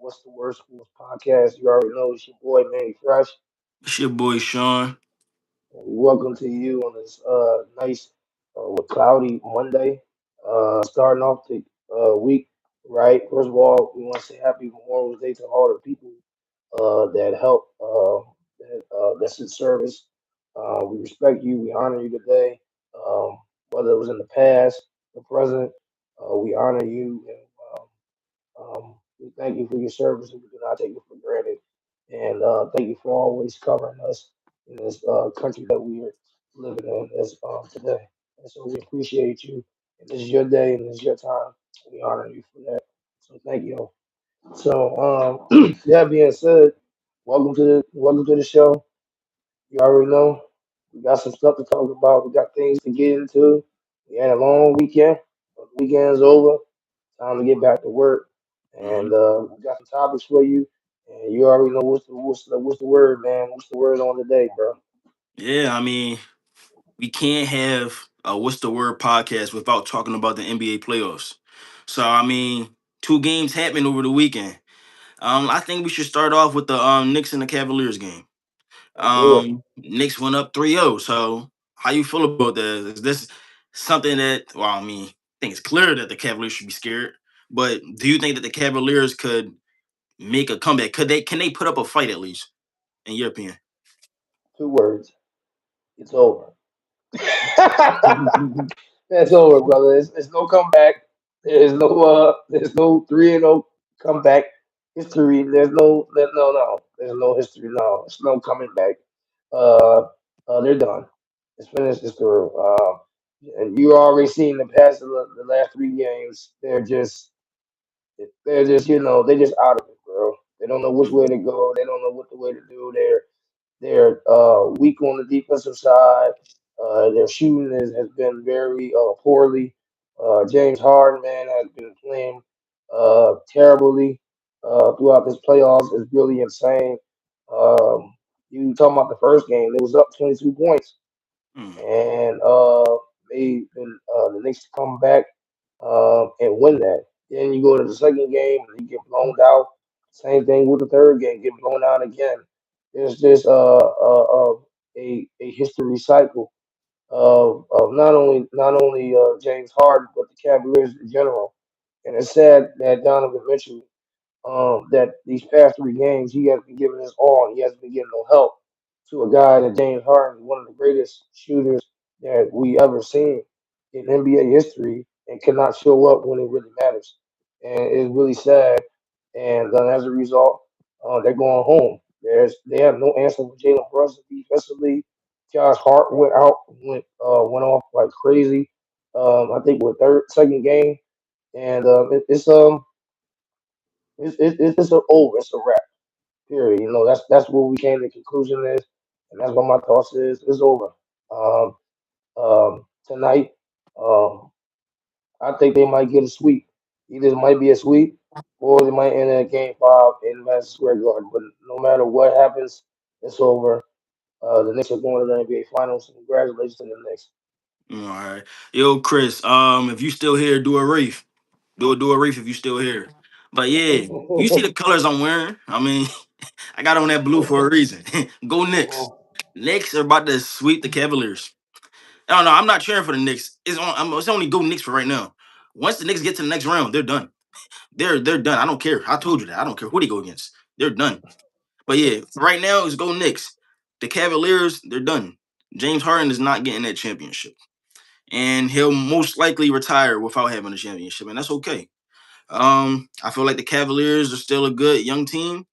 What's the Word Sports podcast. You already know it's your boy Manny Fresh. It's your boy Sean. And we welcome to you on this nice cloudy Monday. Starting off the week right. First of all, we want to say Happy Memorial Day to all the people that help that's in service. We respect you. We honor you today. Um, whether it was in the past, the present, we honor you. And, we thank you for your service, and we do not take it for granted. And thank you for always covering us in this country that we are living in as today. And so we appreciate you. And this is your day, and this is your time. We honor you for that. So thank you. So that being said, welcome to the show. You already know we got some stuff to talk about. We got things to get into. We had a long weekend. But the weekend's over. Time to get back to work, and Mhm. we got some topics for you. And you already know what's the word, man. What's the word on the day, bro? Yeah, I mean, we can't have a What's the Word podcast without talking about the NBA playoffs. So, I mean, two games happened over the weekend. I think we should start off with the Knicks and the Cavaliers game. Let's do it. Knicks went up 3-0. So, how you feel about that? Is this something that, well, I mean, I think it's clear that the Cavaliers should be scared. But do you think that the Cavaliers could make a comeback? Can they put up a fight at least, in your opinion? 2 words. It's over. It's over, brother. It's no comeback. There's no 3-0 comeback history. No. There's no history. No, there's no coming back. Uh, they're done. It's finished. It's through. And you already seen the past of the last 3 games. They're just they just out of it, bro. They don't know which way to go. They don't know what the way to do. They're weak on the defensive side. Their shooting has been very poorly. James Harden, man, has been playing terribly throughout this playoffs. It's really insane. Um, you talking about the first game? It was up 22 points, Mm. and the Knicks come back and win that. Then you go to the second game and you get blown out. Same thing with the third game, get blown out again. There's just a history cycle of not only James Harden but the Cavaliers in general. And it's sad that Donovan Mitchell that these past 3 games he has been giving his all. He hasn't been getting no help to a guy that James Harden, one of the greatest shooters that we ever seen in NBA history, and cannot show up when it really matters. And it's really sad. And as a result, they're going home. They have no answer for Jalen Brunson defensively. Josh Hart went off like crazy. I think with second game, and it's over. It's a wrap. Period. That's what we came to the conclusion is, and that's what my thoughts is. It's over. Um, Tonight, um, I think they might get a sweep. Either it might be a sweep, or they might end at Game 5 in Madison Square Garden. But no matter what happens, it's over. The Knicks are going to the NBA Finals. Congratulations to the Knicks. All right. Yo, Chris, if you still here, do a reef. Do a reef if you still here. But yeah, you see the colors I'm wearing? I mean, I got on that blue for a reason. Go Knicks. Knicks are about to sweep the Cavaliers. I don't know. I'm not cheering for the Knicks. It's only go Knicks for right now. Once the Knicks get to the next round, they're done. They're done. I don't care. I told you that. I don't care who they go against. They're done. But yeah, for right now it's go Knicks. The Cavaliers, they're done. James Harden is not getting that championship. And he'll most likely retire without having a championship, and that's okay. I feel like the Cavaliers are still a good young team.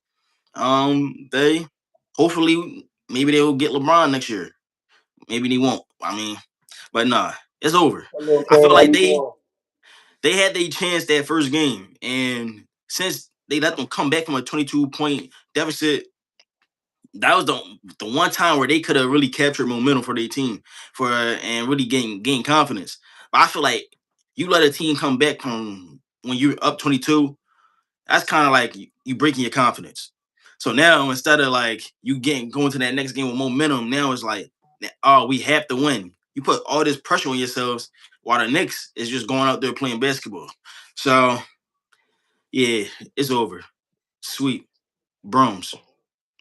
They hopefully maybe they will get LeBron next year. Maybe they won't. I mean, but nah, it's over. Hello, I feel King. How like you they doing? they had their chance that first game, and since they let them come back from a 22-point deficit, that was the one time where they could have really captured momentum for their team and really gain confidence. But I feel like you let a team come back from when you're up 22, that's kind of like you breaking your confidence. So now instead of like you getting going to that next game with momentum, now it's like, oh, we have to win. You put all this pressure on yourselves while the Knicks is just going out there playing basketball. So yeah, it's over. sweep, brooms.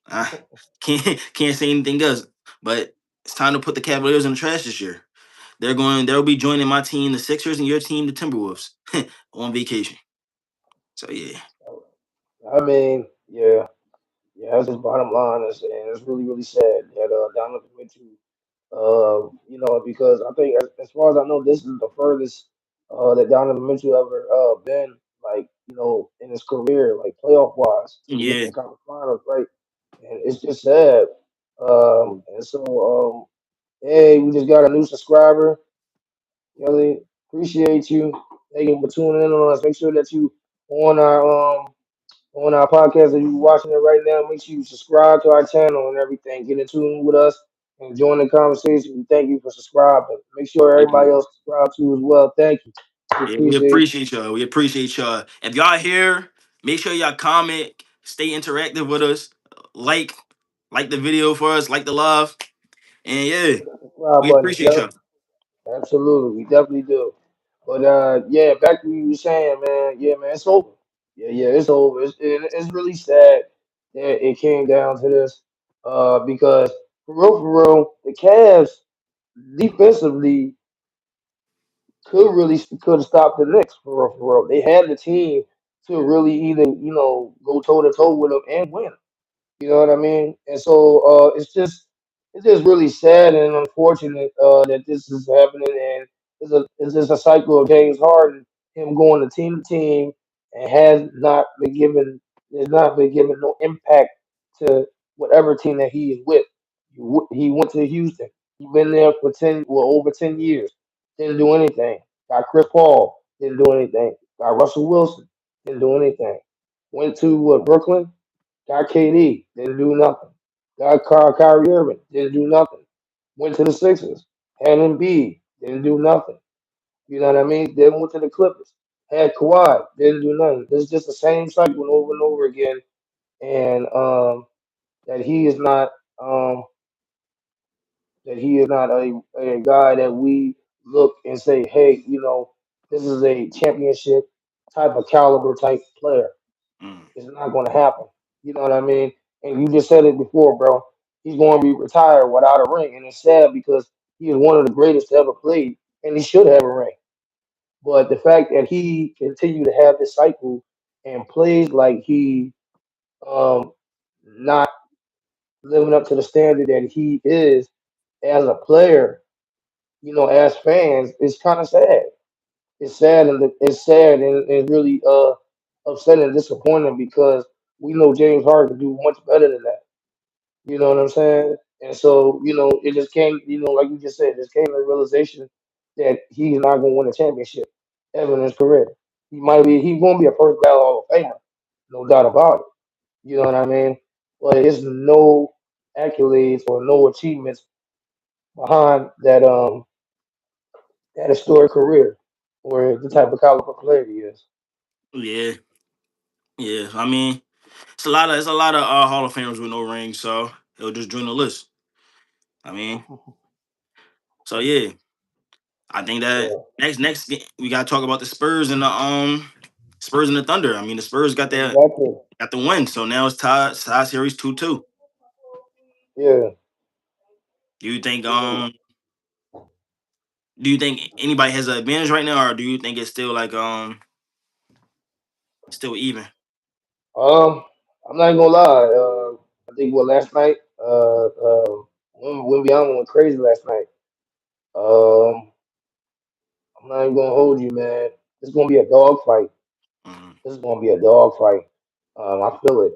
I can't say anything else. But it's time to put the Cavaliers in the trash this year. They'll be joining my team, the Sixers, and your team, the Timberwolves, on vacation. So yeah. I mean, yeah, yeah. That's just bottom line, and it's really, really sad that Donovan Mitchell, because I think as far as I know, this is the furthest that Donovan Mitchell ever been, like, in his career, like playoff wise, to the Yeah. Eastern Conference Finals, right? And it's just sad. And so, hey, we just got a new subscriber. Kelly, appreciate you. Thank you for tuning in on us. Make sure that you on our um on our podcast, if you're watching it right now, make sure you subscribe to our channel and everything. Get in tune with us and join the conversation. We thank you for subscribing. Make sure everybody Yeah. else subscribe to as well. Thank you. We Yeah, we appreciate appreciate y'all. We appreciate y'all. If y'all here, make sure y'all comment, stay interactive with us, like like the video for us, like the love, and yeah, you. Hit that subscribe we button. appreciate Yep, y'all. absolutely. We definitely do. But yeah, back to what you were saying, man. Yeah, man, it's over. Yeah, yeah, it's over. It's really sad that it came down to this. Because for real, the Cavs defensively could have stopped the Knicks for real, for real. They had the team to really either go toe to toe with them and win. You know what I mean? And so it's just really sad and unfortunate that this is happening, and it's just a cycle of James Harden, him going to team, and has not been given no impact to whatever team that he is with. He went to Houston. He's been there for over 10 years. Didn't do anything. Got Chris Paul. Didn't do anything. Got Russell Wilson. Didn't do anything. Went to Brooklyn. Got KD, didn't do nothing. Got Kyrie Irving, didn't do nothing. Went to the Sixers, had Embiid, didn't do nothing. You know what I mean? Then went to the Clippers, had Kawhi, didn't do nothing. It's just the same cycle over and over again, and that he is not um, a guy that we look and say, hey, this is a championship type of caliber type player. Mm. It's not going to happen. You know what I mean? And you just said it before, bro. He's going to be retired without a ring, and it's sad because he is one of the greatest to ever play, and he should have a ring. But the fact that he continued to have this cycle and plays like he um not living up to the standard that he is as a player, as fans, it's kind of sad. It's sad and really upsetting and disappointing because we know James Harden can do much better than that. You know what I'm saying? And so, it just came, like you just said, it just came to the realization that he's not gonna win a championship ever in his career. He's gonna be a first ballot Hall of Famer, no doubt about it. You know what I mean? But there's no accolades or no achievements behind that historic career or the type of caliber player he is. Yeah, yeah. I mean, it's a lot of Hall of Famers with no rings, so he'll just join the list. I mean, so yeah, I think that Yeah, we gotta talk about the Spurs and the Thunder. I mean, the Spurs exactly. got the win, so now it's tie series 2-2. Yeah, Do you think yeah. do you think anybody has an advantage right now, or do you think it's still like still even? Um, I'm not gonna lie. I think last night, Wimbyama went crazy last night. Um, I'm not even gonna hold you, man. It's gonna be a dog fight. Mhm. This is gonna be a dog fight. I feel it.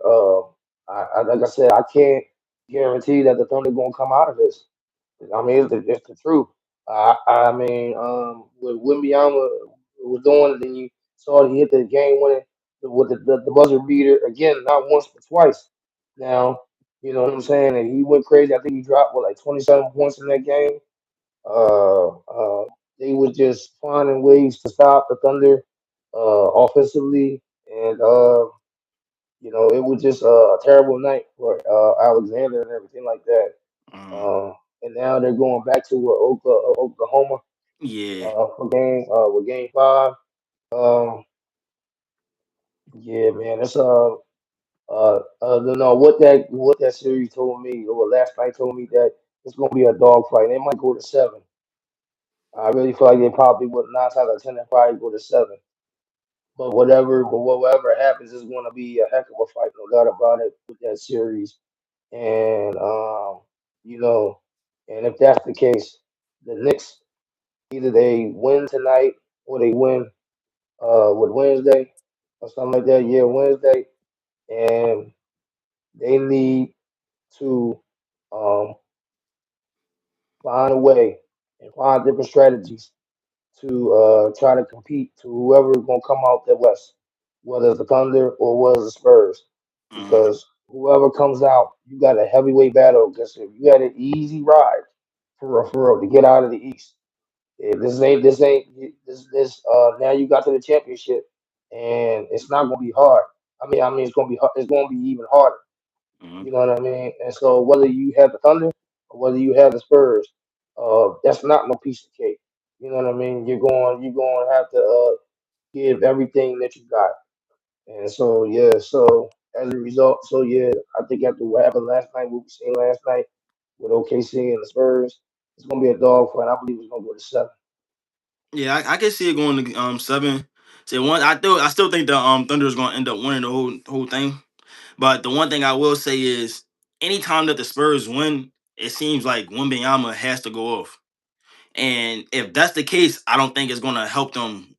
Like I said, I can't guarantee that the Thunder gonna come out of this. I mean, it's the truth. I mean, what Wimbyama was doing, and then you saw he hit the game winning with the buzzer beater again, not once but twice. Now, you know what I'm saying? And he went crazy. I think he dropped like 27 points in that game. Uh, uh, they was just finding ways to stop the Thunder offensively, and it was just a terrible night for Alexander and everything like that. Mhm. And now they're going back to Oklahoma Yeah, with game 5. Um, yeah, man, No, what that series told me, or last night told me that it's gonna be a dog fight. They might go to seven. I really feel like they probably would nine times out of ten they probably go to seven. But whatever happens, it's gonna be a heck of a fight, no doubt about it, with that series. And you know, and if that's the case, the Knicks either they win tonight or they win with Wednesday or something like that. Yeah, Wednesday, and they need to um, find a way and find different strategies to try to compete to whoever's gonna come out the West, whether it's the Thunder or whether it's the Spurs, Mhm. because whoever comes out, you got a heavyweight battle against it. You got an easy ride for real to get out of the East. Yeah, this ain't now you got to the championship and it's not gonna be hard. I mean it's gonna be it's gonna be even harder. Mhm. You know what I mean? And so whether you have the Thunder or whether you have the Spurs, that's not no piece of cake. You know what I mean? You're going to have to give everything that you got. And so yeah, so as a result, so yeah, I think after what happened last night, what we seen last night with OKC and the Spurs, it's gonna be a dog fight. I believe it's gonna go to seven. Yeah, I can see it going to seven. Say one. I still think the Thunder is going to end up winning the whole thing. But the one thing I will say is, anytime that the Spurs win, it seems like Wembanyama has to go off. And if that's the case, I don't think it's going to help them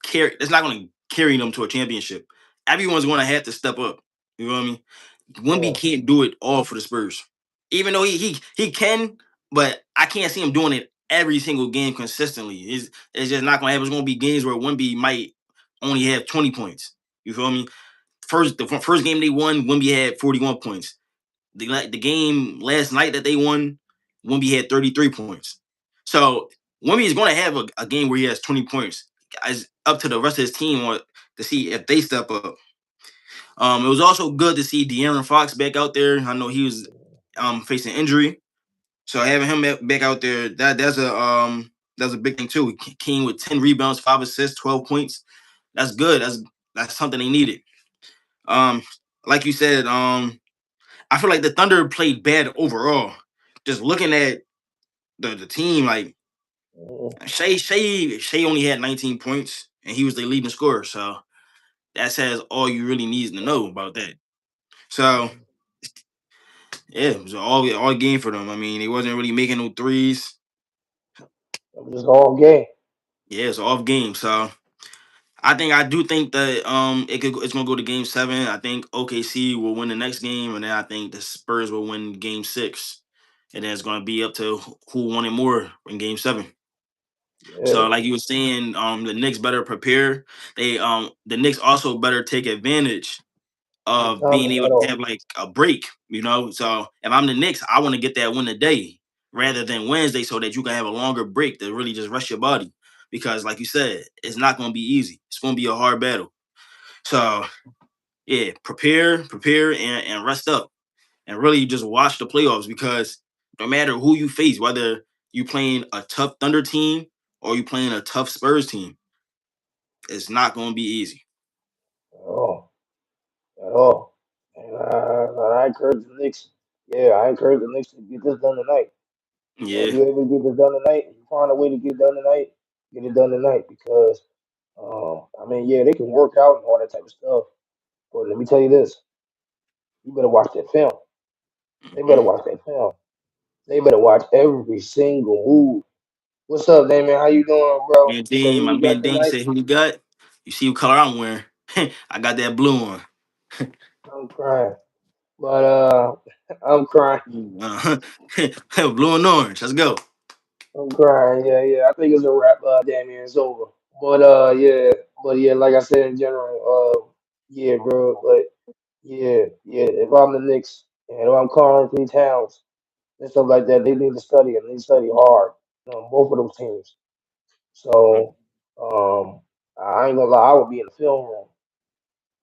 carry. It's not going to carry them to a championship. Everyone's going to have to step up. You know what I mean? Wemby Yeah. can't do it all for the Spurs, even though he can, but I can't see him doing it every single game consistently. It's just not going to happen. It's going to be games where Wemby might only have 20 points. You feel me? The first game they won, Wemby had 41 points. The game last night that they won, Wemby had 33 points. So Wemby is going to have a game where he has 20 points. It's up to the rest of his team to see if they step up. It was also good to see De'Aaron Fox back out there. I know he was facing injury, so having him back out there, that's a big thing too. He came with 10 rebounds, 5 assists, 12 points. That's good. That's something they needed. Um, like you said, I feel like the Thunder played bad overall. Just looking at the team, like Mhm. Shea only had 19 points, and he was the leading scorer. So that says all you really need to know about that. So Mhm. yeah, it was all game for them. I mean, they wasn't really making no threes. It was just all game. Yeah, it's off game. So I do think that it's gonna go to game seven. I think OKC will win the next game, and then I think the Spurs will win game six. And then it's gonna be up to who won it more in game seven. So Yeah, like you were saying, the Knicks better prepare. The Knicks also better take advantage the of time being to able let to off. have like a break, you know. So if I'm the Knicks, I want to get that win today rather than Wednesday so that you can have a longer break to really just rest your body. Because like you said, it's not gonna be easy. It's gonna be a hard battle. So yeah, prepare and rest up and really just watch the playoffs because no matter who you face, whether you playing a tough Thunder team or you playing a tough Spurs team, it's not gonna be easy. At all. At all. And I encourage the Knicks. Yeah, I encourage the Knicks to get this done tonight. If Yeah. you're able to get this done tonight, if you find a way to get it done tonight, get it done tonight because I mean, yeah, they can work out and all that type of stuff. But let me tell you this, you better watch that film. They better Mhm. watch that film. They better watch every single move. What's up, Damon? How you doing, bro? You said who My you got man Dean tonight? said who you got. You see what color I'm wearing? I got that blue on. I'm crying. But I'm crying. Uh, blue and orange. Let's go. I'm crying. Yeah, yeah. I think it's a wrap. Damien, it's over. But yeah. Like I said in general, yeah, bro. But yeah. If I'm the Knicks and if I'm Karl Anthony Towns and stuff like that, they need to study and they need to study hard. Both of those teams. So um, I ain't gonna lie. I would be in the film room.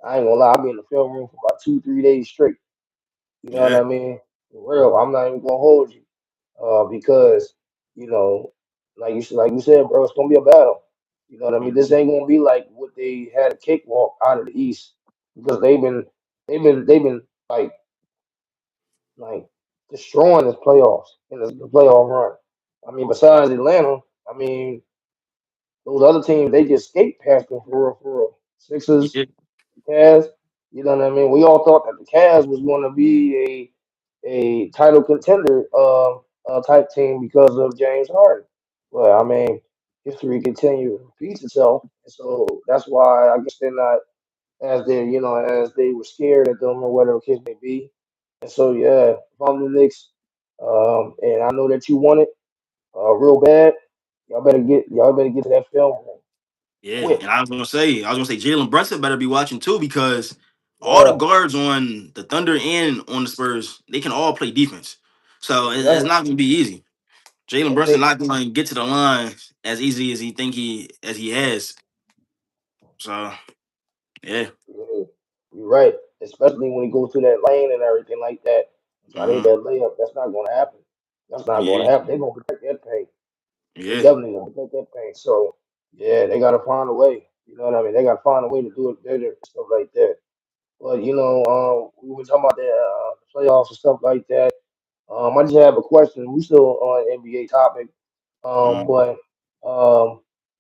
I ain't gonna lie. I'll be in the film room for about 2, 3 days straight. You know what Yeah. I mean? For real. I'm not even gonna hold you. Because you know, like you said, bro, it's gonna be a battle. You know what I mean? This Mhm. ain't gonna be like what they had a cakewalk out of the East because they've been. they've been like like destroying this playoffs in the playoff run. I mean, besides Atlanta, I mean those other teams they just skate past them for real, for real. Sixers, Yeah, Cavs. You know what I mean? We all thought that the Cavs was going to be a title contender type team because of James Harden. Well, I mean, history continues to repeat itself, and so that's why I guess they're not as they as they were scared at them or whatever the case may be. And so yeah, if I'm the Knicks, and I know that you want it real bad, y'all better get to that film room yeah. quick. And I was gonna say Jalen Brunson better be watching too because all the Yeah, guards on the Thunder and on the Spurs, they can all play defense. So it's exactly. not gonna be easy. Jalen And Brunson they, not going to get to the line as easy as he has. So yeah. yeah, you're right. Especially when he goes through that lane and everything like that. Try to hit Hmm. that layup. That's not going to happen. That's not going Yeah. to happen. They're going to protect that paint. They Yeah. definitely going to protect that paint. So, yeah, they got to find a way. You know what I mean? They got to find a way to do it better and stuff like that. But, we were talking about the playoffs and stuff like that. I just have a question. We still on NBA topic. Mhm. But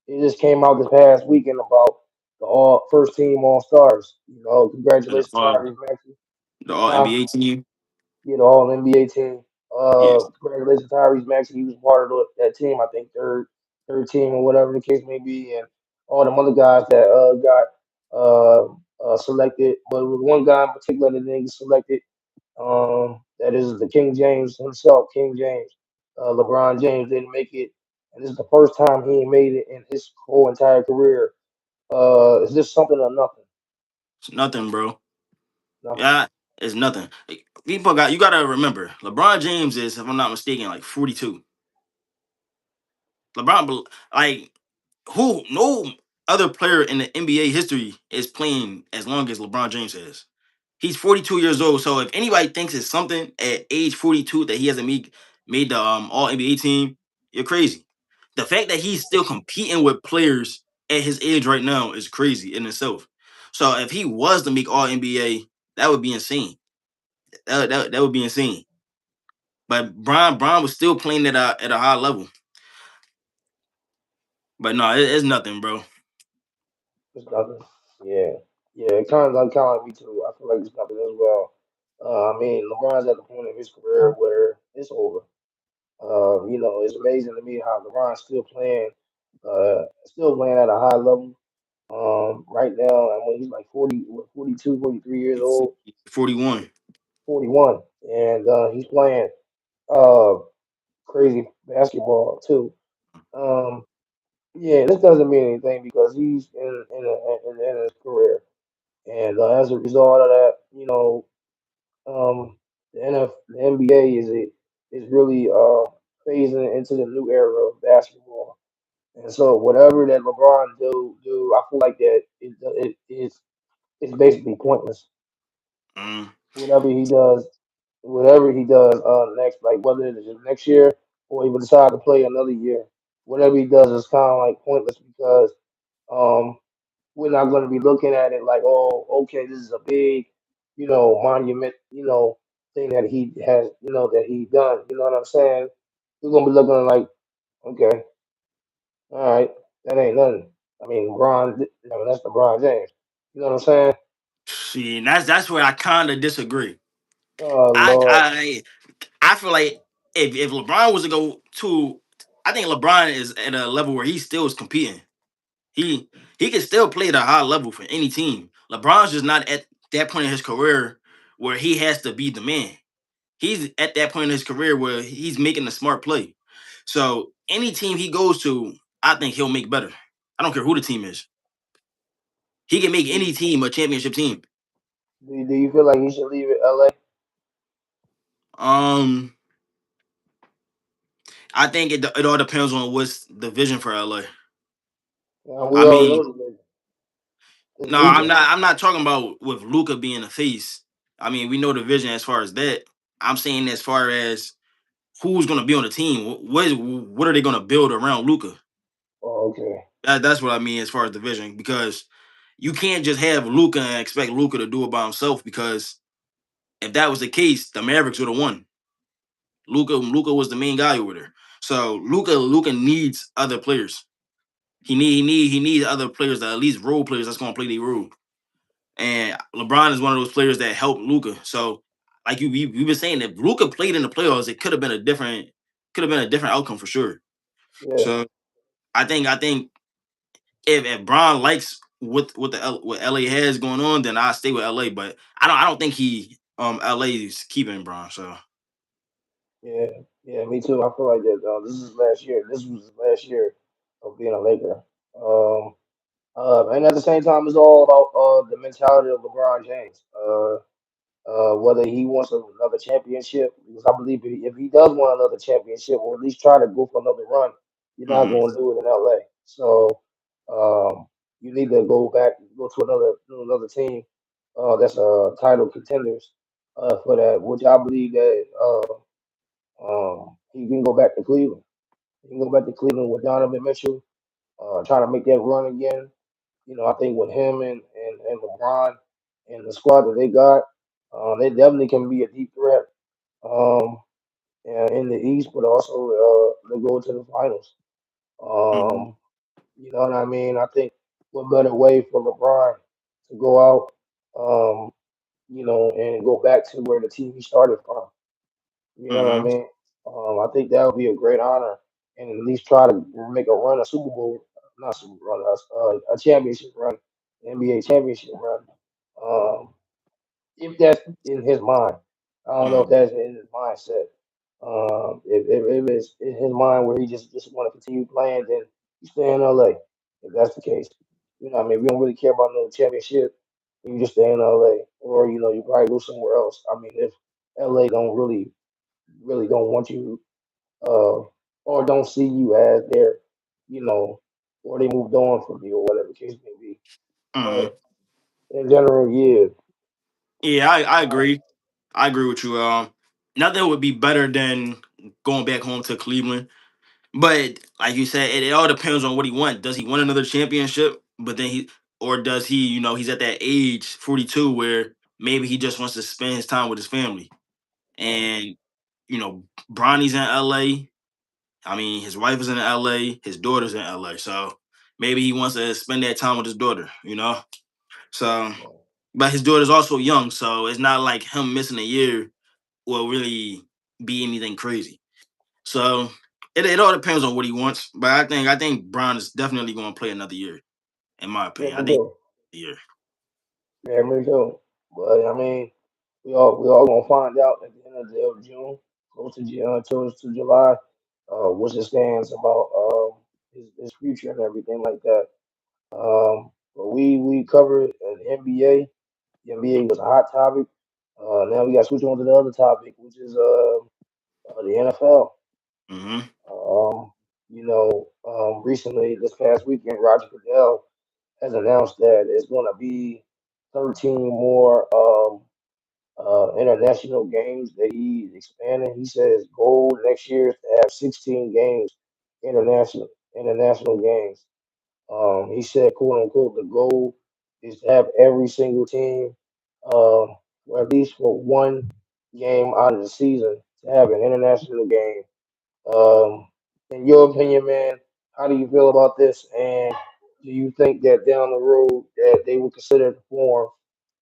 it just came out this past weekend about the all first team All Stars. And Congratulations, Tyrese Maxey. the All Huh? NBA team. All NBA team. Yes. Congratulations, Tyrese Maxey. He was part of that team. I think third team or whatever the case may be, and all them other guys that got selected. But it was one guy in particular that didn't get selected. That is the King James himself, King James. LeBron James didn't make it, and this is the first time he made it in his whole entire career. Is this something or nothing? It's nothing, bro. Nothing. Yeah, it's nothing. Like, people you gotta remember, LeBron James is, if I'm not mistaken, like 42. Like who no other player in the NBA history is playing as long as LeBron James has. He's 42 years old. So if anybody thinks it's something at age 42 that he hasn't made the all NBA team, you're crazy. The fact that he's still competing with players at his age right now is crazy in itself. So if he was to make all NBA, that would be insane. That would be insane. But Brian was still playing at a high level. But no, it's nothing, bro. It's nothing. Yeah, yeah. It kind of like me too. I feel like it's nothing as well. I mean, LeBron's at the point of his career where it's over. It's amazing to me how LeBron's still playing at a high level. Right now, I mean, he's like 40, 42, 43 years He's old, 41. 41, and he's playing uh crazy basketball too. Um, yeah, this doesn't mean anything because he's in the end of his career, and as a result of that, the NBA is really phasing into the new era of basketball. And so whatever that LeBron do, I feel like that it's basically pointless. Mm. Whatever he does, whatever he does next, like whether it's next year or even decide to play another year, whatever he does is kind of like pointless because um we're not going to be looking at it like, oh, okay, this is a big, monument, thing that he has, that he done. You know what I'm saying? We're gonna be looking like, okay, all right, that ain't nothing. I mean, that's LeBron James. You know what I'm saying? See, and that's where I kind of disagree. Oh I Lord, I I feel like if LeBron was to go to, I think LeBron is at a level where he still is competing. He he can still play at a high level for any team. LeBron's just not at that point in his career where he has to be the man. He's at that point in his career where he's making a smart play. So any team he goes to, I think he'll make better. I don't care who the team is. He can make do, any team a championship team. do you feel like he should leave it LA? Um, I think it all depends on what's the vision for LA. We I already mean, know it's no, Luca. I'm not talking about with Luca being a face. I mean, we know the vision as far as that. I'm saying as far as who's going to be on the team. What are they going to build around Luca? Oh, okay. That's what I mean as far as the vision because you can't just have Luca and expect Luca to do it by himself because if that was the case, the Mavericks would have won. Luca was the main guy over there. So Luca needs other players. He needs other players that at least role players that's gonna play their role. And LeBron is one of those players that helped Luca. So like we've been saying, if Luca played in the playoffs, it could have been a different outcome for sure. Yeah, So I think if Bron likes what LA has going on, then I stay with LA. But I don't think he LA is keeping Bron. So yeah, yeah. Me too. I feel like that. This is his last year. This was his last year of being a Laker. Um, and at the same time, it's all about the mentality of LeBron James. Whether he wants another championship, because I believe if he does want another championship, or at least try to go for another run, you're not mhm, going to do it in LA. So you need to go to another team that's title contenders for that. Which I believe that he can go back to Cleveland. He can go back to Cleveland with Donovan Mitchell, trying to make that run again. I think with him and LeBron and the squad that they got, they definitely can be a deep threat um, in the East, but also they go to the finals. mhm, Um, you know what I mean? I think what better way for LeBron to go out, um, and go back to where the team he started from. You know what I mhm, mean? I think that would be a great honor, and at least try to make a run, a Super Bowl, not Super Bowl, a championship run, NBA championship run. Um, if that's in his mind, I don't know if mhm. that's in his mindset. If it's in his mind where he just want to continue playing, then you stay in LA. If that's the case, what I mean, we don't really care about no championship. You just stay in LA, or you probably go somewhere else. I mean, if LA don't really don't want you, uh, or don't see you as their, you know, or they moved on from you, or whatever the case may be. Mhm. But in general, yeah, Yeah, I uh, agree. I agree with you. Nothing would be better than going back home to Cleveland. But like you said, it all depends on what he wants. Does he want another championship? But then or does he, he's at that age, 42, where maybe he just wants to spend his time with his family. And, Bronny's in LA. I mean, his wife is in LA, his daughter's in LA. So maybe he wants to spend that time with his daughter. So, but his daughter's also young, so it's not like him missing a year will really be anything crazy. So it all depends on what he wants. But I think Brown is definitely going to play another year, in my yeah, opinion. I me think too. a year. Yeah, me too. But I mean, we all gonna find out at the end of June, close to to July, what's his stance about his future and everything like that. But we covered the NBA. The NBA was a hot topic. Now we got to switch on to the other topic, which is the NFL. Hmm. Recently this past weekend, Roger Goodell has announced that it's going to be 13 more international games that he's expanding. He says goal next year is to have 16 games, international games. He said, quote unquote, the goal is to have every single team, or at least for one game out of the season, to have an international game. Um, in your opinion, man, how do you feel about this? And do you think that down the road that they will consider to form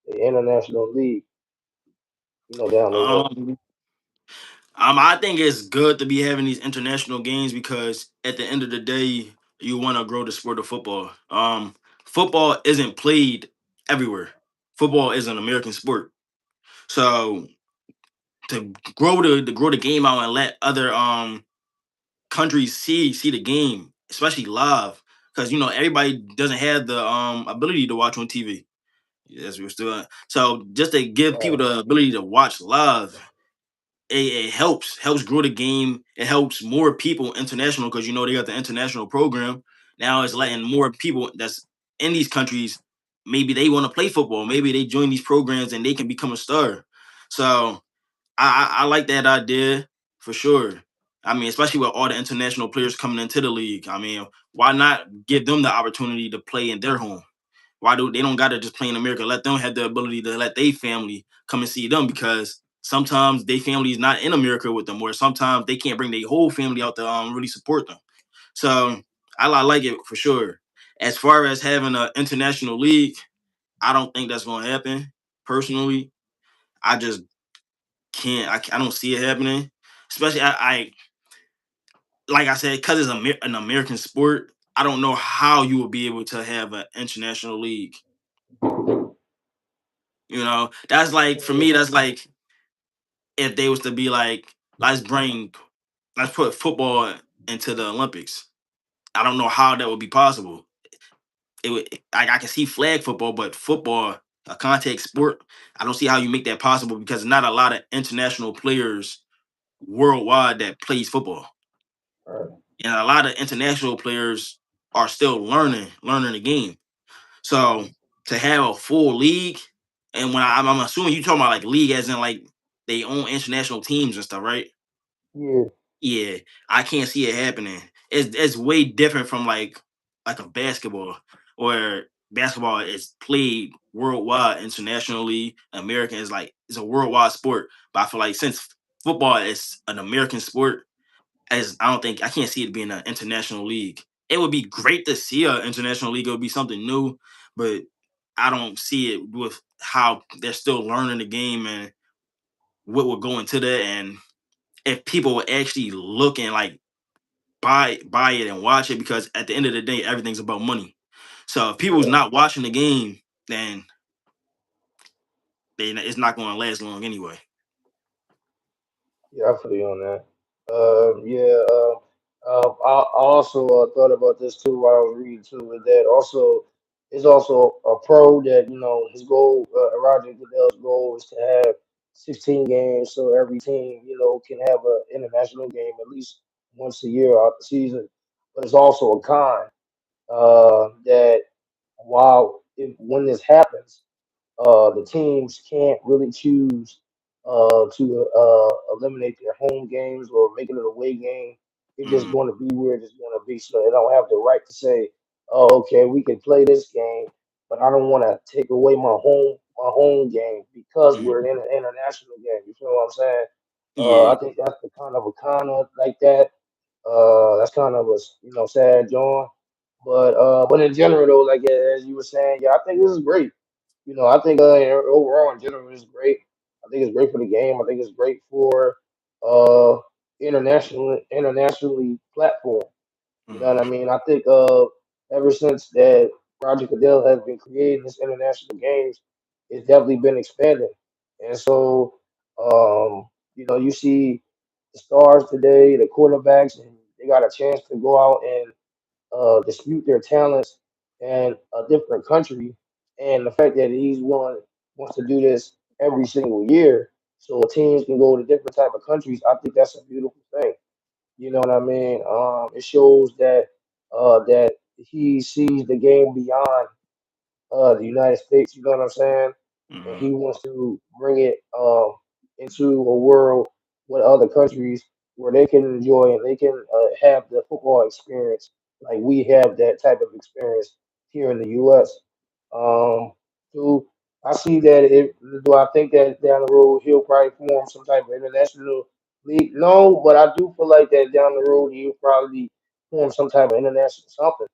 the international league? Down the road. Um, I think it's good to be having these international games because at the end of the day, you want to grow the sport of football. Football isn't played everywhere. Football is an American sport. So to grow the game out and let other countries see the game, especially live, because everybody doesn't have the ability to watch on TV. Yes, we're still so just to give people Right. the ability to watch live, it helps grow the game. It helps more people international because they got the international program. Now it's Mhm. letting more people that's in these countries, maybe they want to play football. Maybe they join these programs and they can become a star. So I like that idea for sure. I mean, especially with all the international players coming into the league. I mean, why not give them the opportunity to play in their home? Why do they don't gotta just play in America? Let them have the ability to let their family come and see them because sometimes their family is not in America with them, or sometimes they can't bring their whole family out to really support them. So I like it for sure. As far as having an international league, I don't think that's going to happen. Personally, I just can't. I don't see it happening. Especially, I like I said, because it's an American sport. I don't know how you would be able to have an international league. That's like for me. That's like if they was to be like, let's put football into the Olympics. I don't know how that would be possible. It would I can see flag football, but football, a contact sport, I don't see how you make that possible because not a lot of international players worldwide that plays football. Right. And a lot of international players are still learning the game. So to have a full league, and when I'm assuming you talking about like league as in like they own international teams and stuff, right? Yeah. Yeah, I can't see it happening. It's way different from like a basketball, where basketball is played worldwide, internationally. American is like it's a worldwide sport. But I feel like since football is an American sport, as I can't see it being an international league. It would be great to see an international league. It would be something new, but I don't see it with how they're still learning the game and what would go into that, and if people would actually look and like buy it and watch it, because at the end of the day, everything's about money. So if people's Yeah. not watching the game, then it's not going to last long anyway. Yeah, I feel you on that. Yeah. I also thought about this too while I was reading too. Is that also is also a pro that his goal, Roger Goodell's goal is to have 16 games, so every team can have an international game at least once a year out the season. But it's also a con that while when this happens, the teams can't really choose to eliminate their home games or make it an away game. It's just Mm, going to be where it's going to be. So they don't have the right to say, "Oh, okay, we can play this game, but I don't want to take away my home game because we're mm, in an international game." You feel what I'm saying? yeah. I think that's the kind of a kind of like that. That's kind of a sad John. But in general though, like as you were saying, yeah, I think this is great. I think overall in general it's great. I think it's great for the game. I think it's great for uh internationally platform. You know what I Mm, mean? I think ever since that Roger Goodell has been creating this international games, it's definitely been expanding. And so you see the stars today, the quarterbacks, and they got a chance to go out and dispute their talents in a different country, and the fact that he's one wants to do this every single year, so teams can go to different type of countries. I think that's a beautiful thing. You know what I mean? It shows that he sees the game beyond the United States. You know what I'm saying? And mm, he wants to bring it into a world with other countries where they can enjoy and they can have the football experience like we have that type of experience here in the U.S. Um, do I see that? Do I think that down the road he'll probably form some type of international league? No, but I do feel like that down the road he'll probably form some type of international something.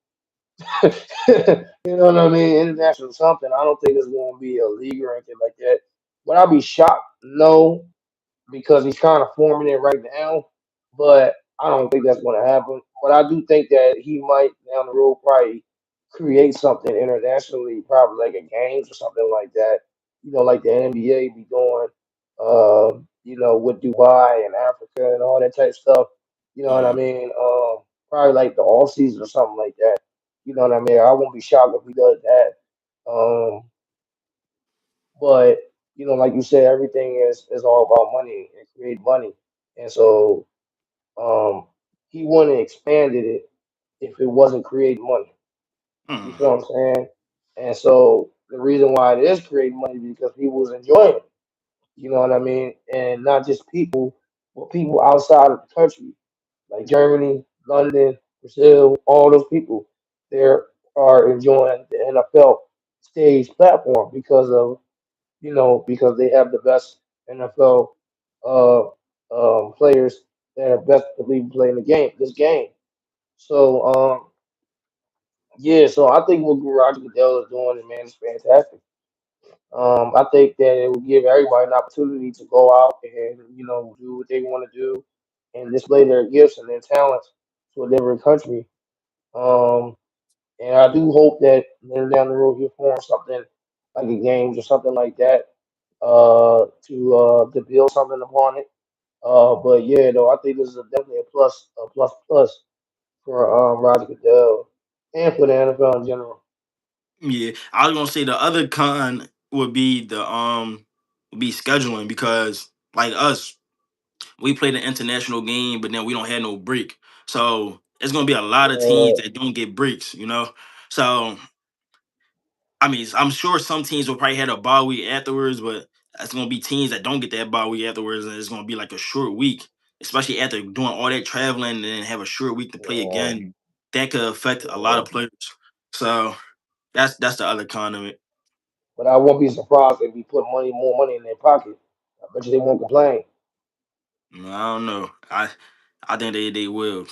You know what I mean? International something. I don't think it's going to be a league or anything like that. Would I be shocked? No, because he's kind of forming it right now. But I don't think that's going to happen. But I do think that he might down the road probably create something internationally, probably like a games or something like that. Like the NBA be doing, with Dubai and Africa and all that type of stuff. You know what I mm, mean? Probably like the off season or something like that. You know what I mean? I won't be shocked if he does that. Um, but like you said, everything is all about money and create money. And so um, he wouldn't have expanded it if it wasn't creating money. You mm, feel what I'm saying? And so the reason why it is creating money is because people was enjoying it. You know what I mean? And not just people, but people outside of the country, like Germany, London, Brazil, all those people, they are enjoying the NFL. stage platform because of because they have the best NFL uh, players that are best to be playing this game. So yeah, so I think what Roger Goodell is doing, man, is fantastic. I think that it will give everybody an opportunity to go out and do what they want to do and display their gifts and their talents to a different country. Um, and I do hope that then down the road he'll form something like a games or something like that to build something upon it. But yeah, though I think this is definitely a plus for Roger Goodell and for the NFL in general. Yeah, I was gonna say the other con would be scheduling because like us, we play the international game, but then we don't have no break. So it's gonna be a lot of teams Uh, that don't get breaks, you know. So I mean, I'm sure some teams will probably have a bye week afterwards, but it's gonna be teams that don't get that bye week afterwards, and it's gonna be like a short week, especially after doing all that traveling and then have a short week to play yeah, again. That could affect a lot yeah. of players. So that's the other con of it. But I won't be surprised if we put more money in their pocket. I bet you they won't complain. I don't know. I think they will.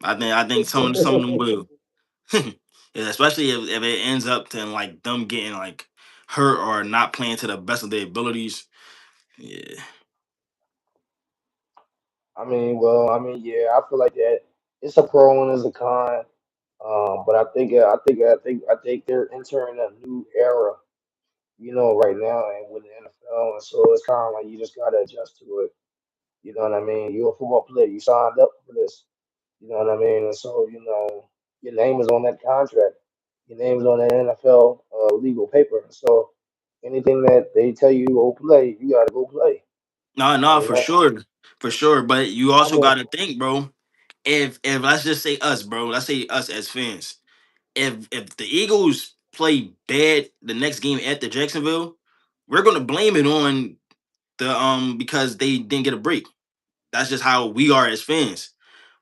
I think some of them will. Yeah, especially if it ends up to like them getting like hurt or not playing to the best of their abilities. Yeah. Yeah, I feel like that. It's a pro and it's a con. But I think they're entering a new era, right now, and with the NFL, and so it's kind of like you just gotta adjust to it. You know what I mean? You're a football player. You signed up for this. You know what I mean? And so your name is on that contract. Your name is on that NFL legal paper. So anything that they tell you to go play, you gotta go play. No, I no, mean, for sure. For sure. But you I also mean, gotta think, bro. If let's just say us, bro, let's say us as fans. If the Eagles play bad the next game at the Jacksonville, we're gonna blame it on the because they didn't get a break. That's just how we are as fans.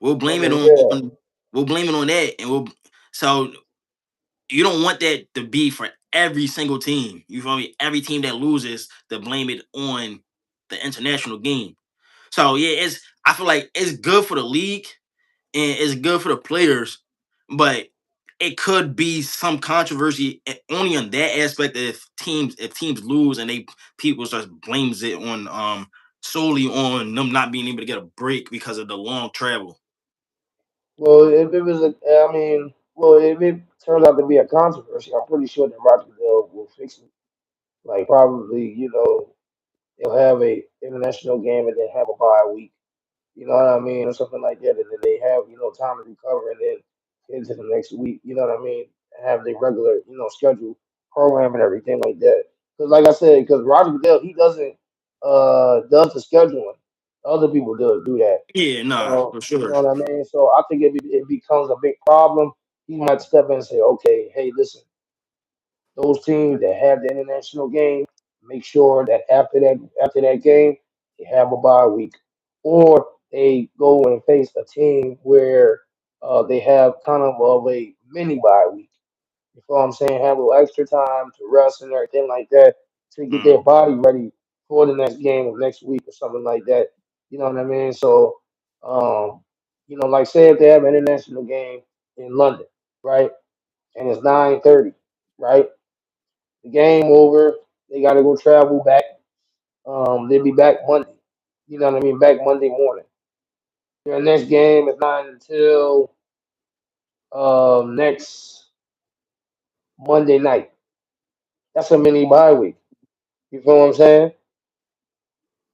We'll I blame it mean, yeah. on we'll blame it on that and we'll so you don't want that to be for every single team. You feel me? Every team that loses to blame it on the international game. So yeah, it's I feel like it's good for the league and it's good for the players, but it could be some controversy only on that aspect if teams lose and they people just blames it on solely on them not being able to get a break because of the long travel. Well, if it was if it turns out to be a controversy, I'm pretty sure that Roger Goodell will fix it. Like probably, they'll have a international game and then have a bye week. You know what I mean, or something like that, and then they have time to recover and then into the next week. You know what I mean, have the regular schedule program and everything like that. Because like I said, because Roger Goodell he doesn't does the scheduling. Other people do that. Yeah, nah, So for you sure. know what I mean. So I think it becomes a big problem. He might step in and say, okay, hey, listen, those teams that have the international game, make sure that after that game, they have a bye week, or they go and face a team where they have kind of a mini bye week. You know what I'm saying? Have a little extra time to rest and everything like that to get their Mm. body ready for the next game of next week or something like that. You know what I mean? So, um, like say if they have an international game in London, right, and it's 9:30, right? The game over. They got to go travel back. They'll be back Monday. You know what I mean? Back Monday morning. Their next game is not until next Monday night. That's a mini bye week. You feel what I'm saying?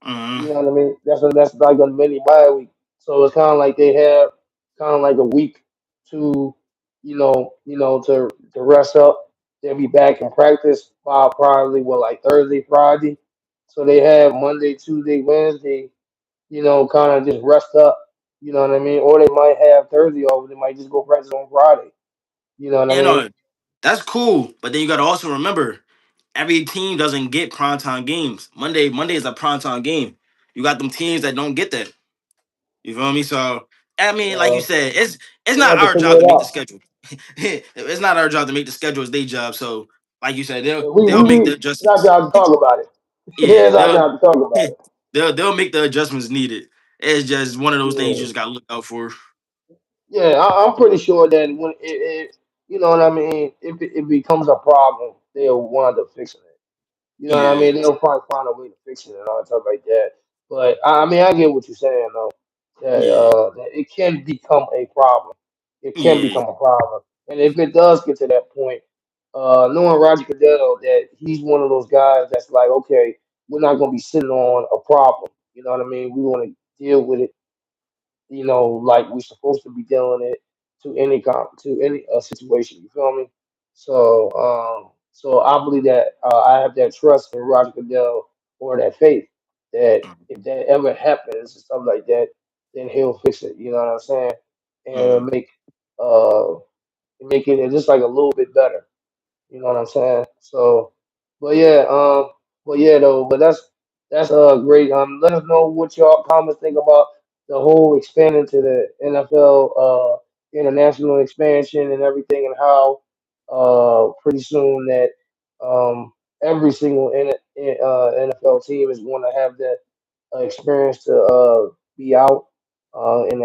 Mm. You know what I mean? That's like a mini bye week. So it's kind of like they have kind of like a week to to rest up. They'll be back in practice by probably like Thursday, Friday. So they have Monday, Tuesday, Wednesday, kind of just rest up. You know what I mean? Or they might have Thursday off. They might just go practice on Friday. You know what I You mean? know, that's cool. But then you gotta also remember every team doesn't get primetime games. Monday is a primetime game. You got them teams that don't get that. You feel me? So I mean, like you Well, said, it's they not have to our figure job it to make the out. schedule. It's not our job to make the schedule. It's their job. So like you said, We they'll make the it's our adjustments. job to talk about it. Yeah, It's our job to talk about it. they'll make the adjustments needed. It's just one of those things you Yeah. just gotta look out for. Yeah, I'm pretty sure that when you know what I mean, if it becomes a problem, they'll wind up fixing it. You know what I Yeah, mean? They'll probably find a way to fix it and all that stuff like that. But I mean, I get what you're saying though. yeah, That it can become a problem. It can yeah. become a problem, and if it does get to that point, knowing Roger Goodell, that he's one of those guys that's like, okay, we're not going to be sitting on a problem. You know what I mean? We want to deal with it, like we're supposed to be dealing it to any situation. You feel me? So I believe that I have that trust in Roger Goodell, or that faith that if that ever happens and stuff like that, then he'll fix it. You know what I'm saying? And Mm, uh make it just like a little bit better. You know what I'm saying? So, but yeah, but that's great. Let us know what y'all comments think about the whole expanding to the NFL international expansion and everything, and how pretty soon that every single NFL team is going to have that experience to be out and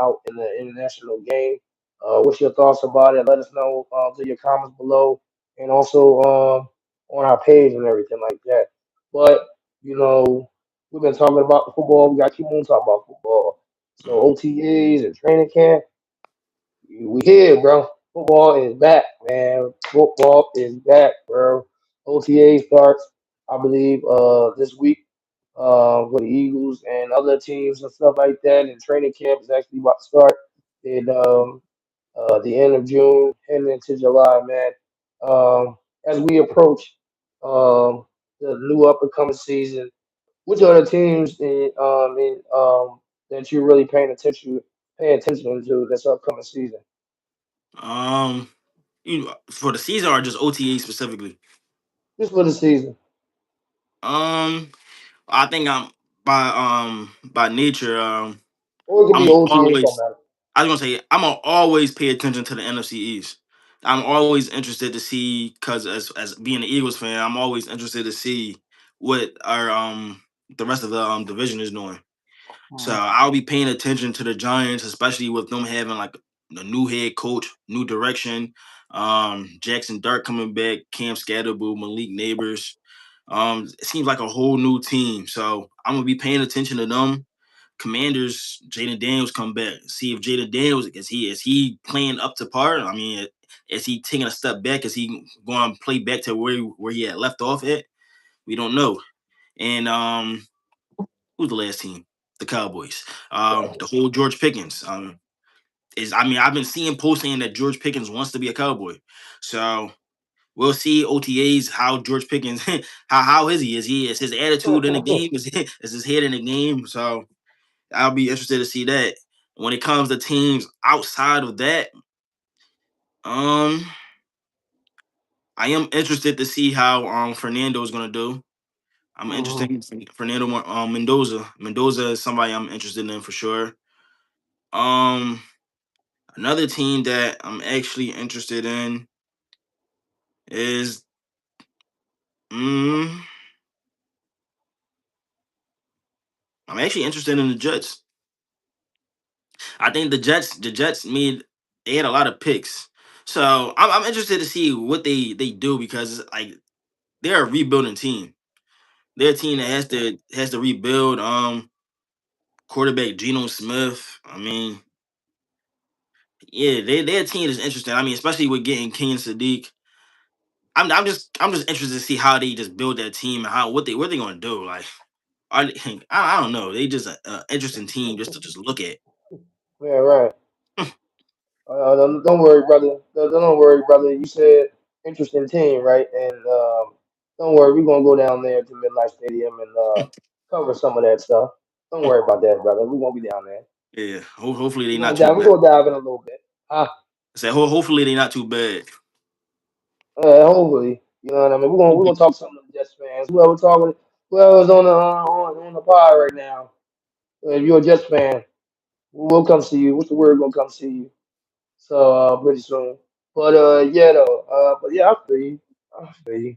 out in the international game. What's your thoughts about it? Let us know through your comments below, and also on our page and everything like that. But we've been talking about the football. We got to keep on talking about football. So mm. OTAs and training camp, we here, bro. Football is back, man. Football is back, bro. OTA starts, I believe, this week for the Eagles and other teams and stuff like that. And training camp is actually about to start in the end of June, heading into July, man. As we approach the new up and coming season, which are the teams that you're really paying attention to this upcoming season? Um, for the season or just OTA specifically? Just for the season. Um, I think I'm by nature. Or it could I'm be gonna OTAs, don't always matter. I was gonna say I'm gonna always pay attention to the NFC East. I'm always interested to see because as being an Eagles fan, I'm always interested to see what our the rest of the division is doing. So Mhm. I'll be paying attention to the Giants, especially with them having like a new head coach, new direction. Jackson Dart coming back, Cam Scatterbo, Malik Neighbors. It seems like a whole new team. So I'm gonna be paying attention to them. Commanders, Jaden Daniels come back. See if Jaden Daniels is he playing up to par? I mean, is he taking a step back? Is he going to play back to where he had left off at? We don't know. And who's the last team? The Cowboys. Right. The whole George Pickens. I've been seeing posts saying that George Pickens wants to be a Cowboy. So we'll see OTAs how George Pickens how is he? Is his attitude in the game? Is his head in the game? So I'll be interested to see that. When it comes to teams outside of that, um, I am interested to see how Fernando is gonna do. I'm interested Mhm. in Fernando Mendoza. Mendoza is somebody I'm interested in for sure. Um, Another team that I'm actually interested in is mm, I'm actually interested in the Jets. I think the Jets made they had a lot of picks. So I'm interested to see what they do because like they're a rebuilding team. They're a team that has to rebuild. Quarterback Geno Smith. I mean, yeah, their team is interesting. I mean, especially with getting King Sadiq. I'm just interested to see how they just build that team and how what they gonna do. Like, I don't know. They just a interesting team just to just look at. Yeah, right. Don't worry, brother. Don't worry, brother. You said interesting team, right? And don't worry, we're gonna go down there to Midnight Stadium and cover some of that stuff. Don't worry about that, brother. We're gonna be down there. Yeah, hopefully they We're not gonna too dive. We're bad. gonna dive in a little bit. I said hopefully they not too bad. Hopefully, you know what I mean. We're gonna talk to some of the Jets fans. Whoever's on the pod right now. If you're a Jets fan, we'll come see you. What's the word? Gonna come see you. So pretty soon. But yeah, though. But yeah, I feel you. I feel you.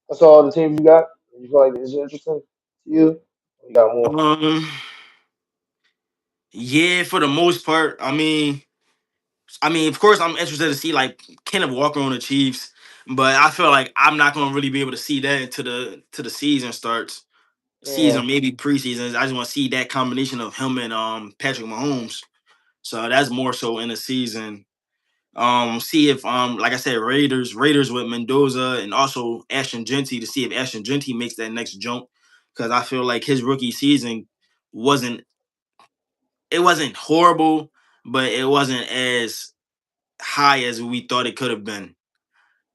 That's all the teams you got. You feel like it's interesting to you? You got more. Um, yeah, for the most part. Of course, I'm interested to see like Kenneth Walker on the Chiefs, but I feel like I'm not gonna really be able to see that until the season starts. Yeah, Season, maybe preseason. I just want to see that combination of him and Patrick Mahomes. So that's more so in the season. See if like I said, Raiders with Mendoza and also Ashton Genty to see if Ashton Genty makes that next jump because I feel like his rookie season wasn't it wasn't horrible, but it wasn't as high as we thought it could have been.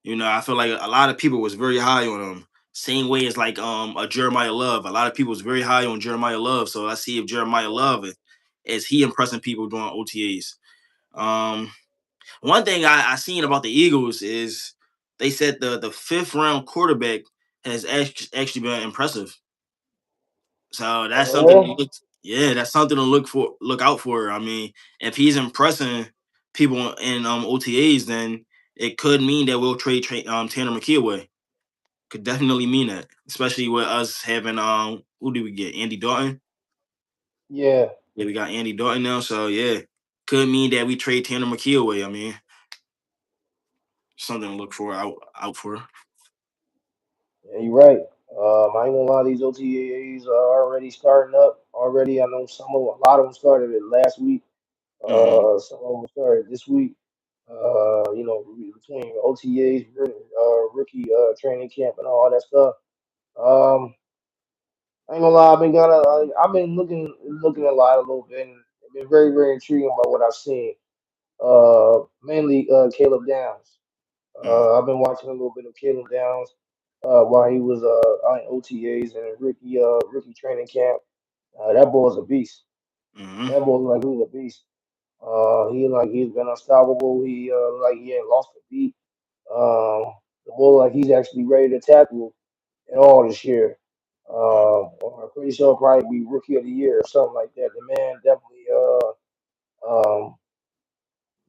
You know, I feel like a lot of people was very high on him. Same way as like a Jeremiah Love. A lot of people was very high on Jeremiah Love. So let's see if Jeremiah Love is he impressing people during OTAs. Um, One thing I seen about the Eagles is they said the fifth round quarterback has actually been impressive. So that's something to yeah, look. Yeah, that's something to look out for. If he's impressing people in OTAs, then it could mean that we'll trade Tanner McKee away. Could definitely mean that, especially with us having who did we get? Andy Dalton. yeah. Yeah, we got Andy Dalton now. So yeah, could mean that we trade Tanner McKee away. Something to look for out for. Yeah, you're right. I ain't gonna lie, these OTAs are already starting up. Already, I know a lot of them started it last week. Hmm. Some of them started this week. Between OTAs, rookie training camp, and all that stuff. Um, I ain't gonna lie, I've been looking a little bit, and I've been very, very intrigued by what I've seen. Mainly Caleb Downs. Mm, I've been watching a little bit of Caleb Downs while he was out in OTAs and rookie training camp. That boy's a beast. hmm. That boy like he's a beast. He's been unstoppable. He ain't lost a beat. Um, the boy like he's actually ready to tackle at all this year. I'm pretty sure he'll probably be rookie of the year or something like that. The man definitely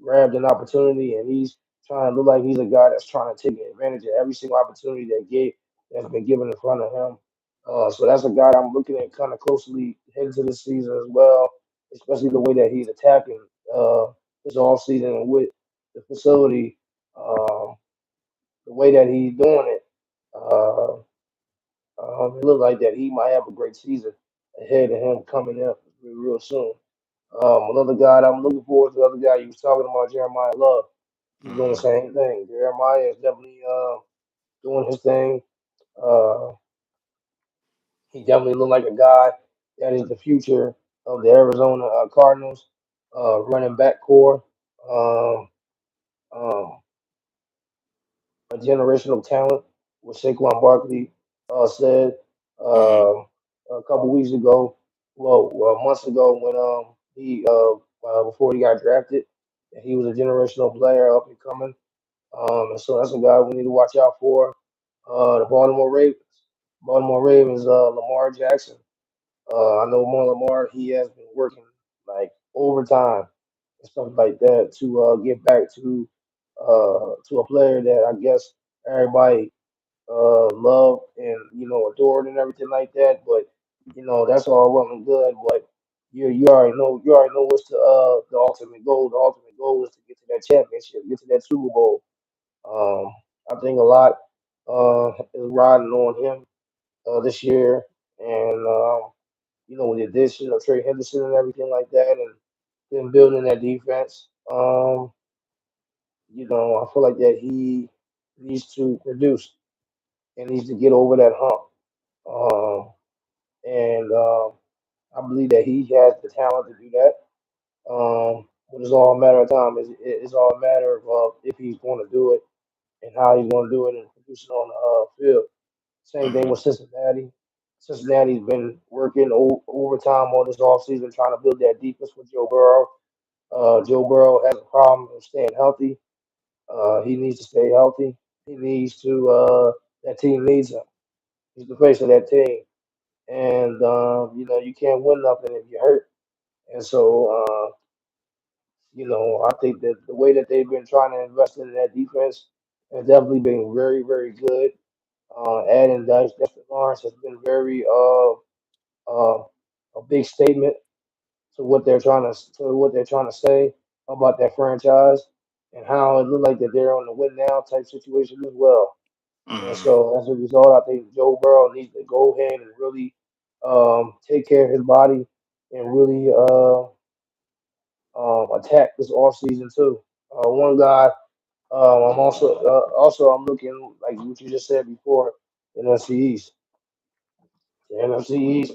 grabbed an opportunity, and he's trying to look like he's a guy that's trying to take advantage of every single opportunity that's been given in front of him. So that's a guy I'm looking at kind of closely heading to this season as well, especially the way that he's attacking uh, this offseason with the facility, um, the way that he's doing it. Uh, it looks like that he might have a great season ahead of him coming up real soon. Another guy that I'm looking forward to, the other guy you was talking about, Jeremiah Love. He's doing the Hmm. same thing. Jeremiah is definitely doing his thing. Uh, he definitely looked like a guy that is the future of the Arizona Cardinals running back core. Um, um, a generational talent, what Saquon Barkley said Hmm. a couple weeks ago, months ago when he before he got drafted, and he was a generational player up and coming. And so that's a guy we need to watch out for. The Baltimore Ravens. Baltimore Ravens, Lamar Jackson. I know more Lamar, he has been working like overtime and stuff like that to get back to a player that I guess everybody loved and adored and everything like that. But that's all well and good. But you already know what's the ultimate goal. The ultimate goal is to get to that championship, get to that Super Bowl. Um, I think a lot is riding on him this year, and with the addition of Trey Henderson and everything like that, and then building that defense. I feel like that he needs to produce and needs to get over that hump. Um, and I believe that he has the talent to do that. But it's all a matter of time. It's all a matter of if he's going to do it and how he's going to do it and produce it on the field. Same thing Hmm. with Cincinnati. Cincinnati's been working overtime on this offseason trying to build that defense with Joe Burrow. Joe Burrow has a problem of staying healthy. He needs to stay healthy. He needs to. That team needs him. He's the face of that team, and you can't win nothing if you're hurt. And so, I think that the way that they've been trying to invest in that defense has definitely been very, very good. Adding Dexter Lawrence has been very a big statement to what they're trying to say about that franchise and how it looked like that they're on the win now type situation as well. And Mm, so as a result, I think Joe Burrow needs to go ahead and really take care of his body and really attack this offseason too. One guy I'm also I'm looking like what you just said before, NFC East. The NFC East,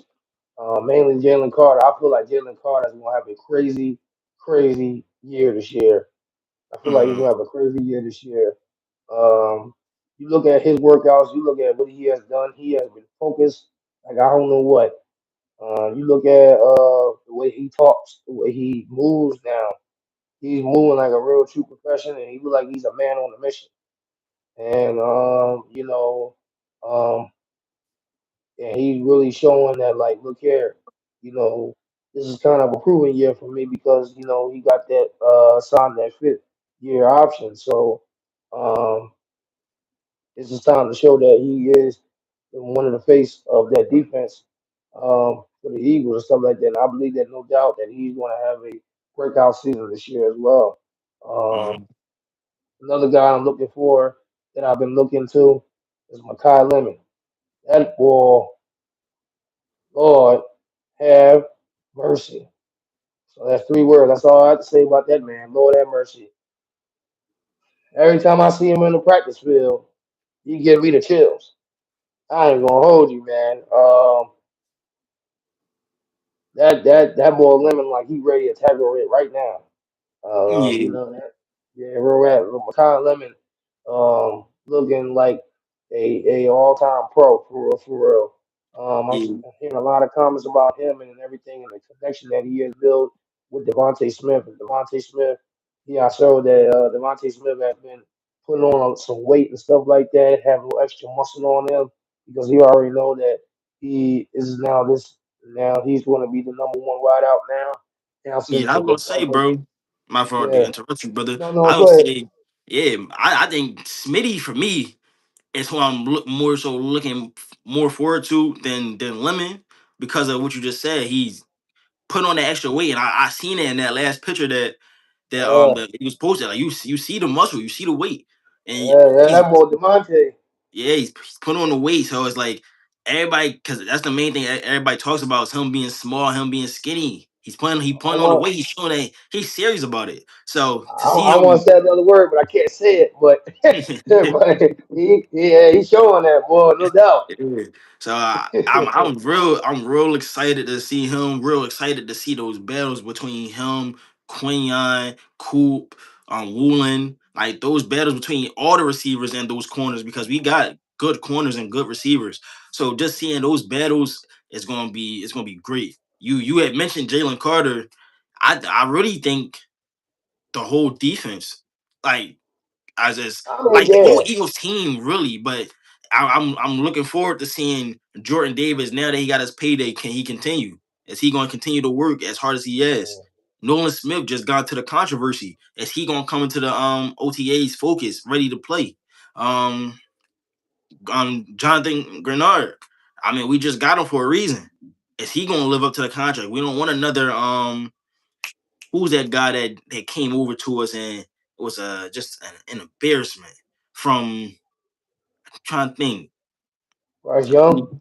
mainly Jalen Carter. I feel like Jalen Carter is gonna have a crazy, crazy year this year. I feel like he's mm, gonna have a crazy year this year. Um, you look at his workouts, you look at what he has done. He has been focused like I don't know what. You look at the way he talks, the way he moves now. He's moving like a real true professional, and he look like he's a man on a mission. And um, and he's really showing that like, look here, you know, this is kind of a proven year for me because he got that signed that 5th year option. So um, it's just time to show that he is one of the face of that defense for the Eagles and stuff like that. And I believe that no doubt that he's going to have a breakout season this year as well. Um, mm. Another guy I'm looking for that I've been looking to is Makai Lemon. That boy, Lord, have mercy. So that's 3 words. That's all I have to say about that man. Lord have mercy. Every time I see him in the practice field, he give me the chills. I ain't gonna hold you, man. That boy Lemon like he ready to tackle it right now. You Yeah, know that. Yeah, real rap. Makai Lemon, looking like a all time pro for real, for real. yeah, I'm hearing a lot of comments about him and everything and the connection that he has built with Devontae Smith. And Devontae Smith, yeah, I showed that Devontae Smith has been putting on some weight and stuff like that, have a little extra muscle on him because he already know that he is now this. Now he's going to be the number 1 wide out now. Now since yeah. I the was gonna say, Cowboys, bro. My fault to yeah, interrupt you, brother. no, no, I go would ahead. say, yeah. I think Smitty for me is who I'm more so looking more forward to than Lemon because of what you just said. He's put on the extra weight, and I seen it in that last picture Yeah, that he was posted. Like you see the muscle, you see the weight, and yeah, he's that boy Demonte. yeah, he's put on the weight. So it's like everybody, because that's the main thing everybody talks about is him being small, him being skinny. He I putting on the want, weight. He's showing that he's serious about it. So to see I want to him, say another word, but I can't say it. But, but yeah, he's showing that boy, no doubt. yeah. So I'm real excited to see him. Real excited to see those battles between him, Quinion, Coop, Woolen, like those battles between all the receivers and those corners because we got good corners and good receivers. So just seeing those battles is gonna be great. You had mentioned Jalen Carter. I really think the whole defense, like as is I mean, like the whole yeah, Eagles team, really. But I'm looking forward to seeing Jordan Davis now that he got his payday. Can he continue? Is he going to continue to work as hard as he is? Nolan Smith just got to the controversy. Is he going to come into the OTAs focus, ready to play? Um, Jonathan Grenard. I mean, we just got him for a reason. Is he going to live up to the contract? We don't want another who's that guy that came over to us and it was just an embarrassment from trying to think. Bryce Young,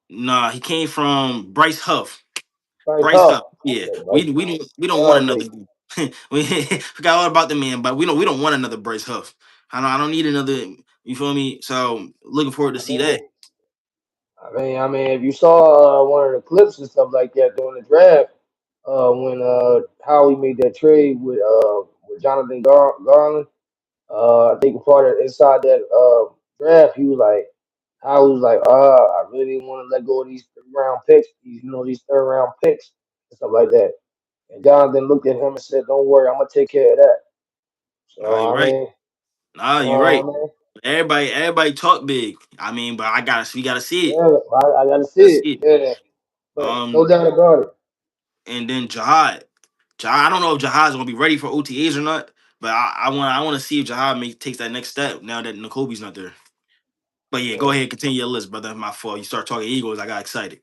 Nah, he came from Bryce Huff. Bryce Bryce Huff. Huff. Yeah, Okay, Bryce Huff. we don't want another. Okay, We forgot all about the man, but we don't want another Bryce Huff. I don't need another. You feel me? So looking forward to I see that. mean, if you saw one of the clips and stuff like that during the draft, when Howie made that trade with Jonathan Garland. I think part of inside that draft, he was like, I was like, I really want to let go of these 3rd round picks, these 3rd round picks and stuff like that. And Jonathan looked at him and said, "Don't worry, I'm gonna take care of that." Nah, So you're I right. mean, Nah, you're right. man, Everybody talk big. I mean, but we gotta see it. yeah, I gotta Gotta see it. see it. Yeah, but no Um, doubt about it. and then Jihad. I don't know if Jihad's gonna be ready for OTAs or not, But I want to see if Jahad takes that next step now that N'Kobe's not there. But yeah, go Yeah. ahead, continue your list, brother. My fault. You start talking Eagles, I got excited.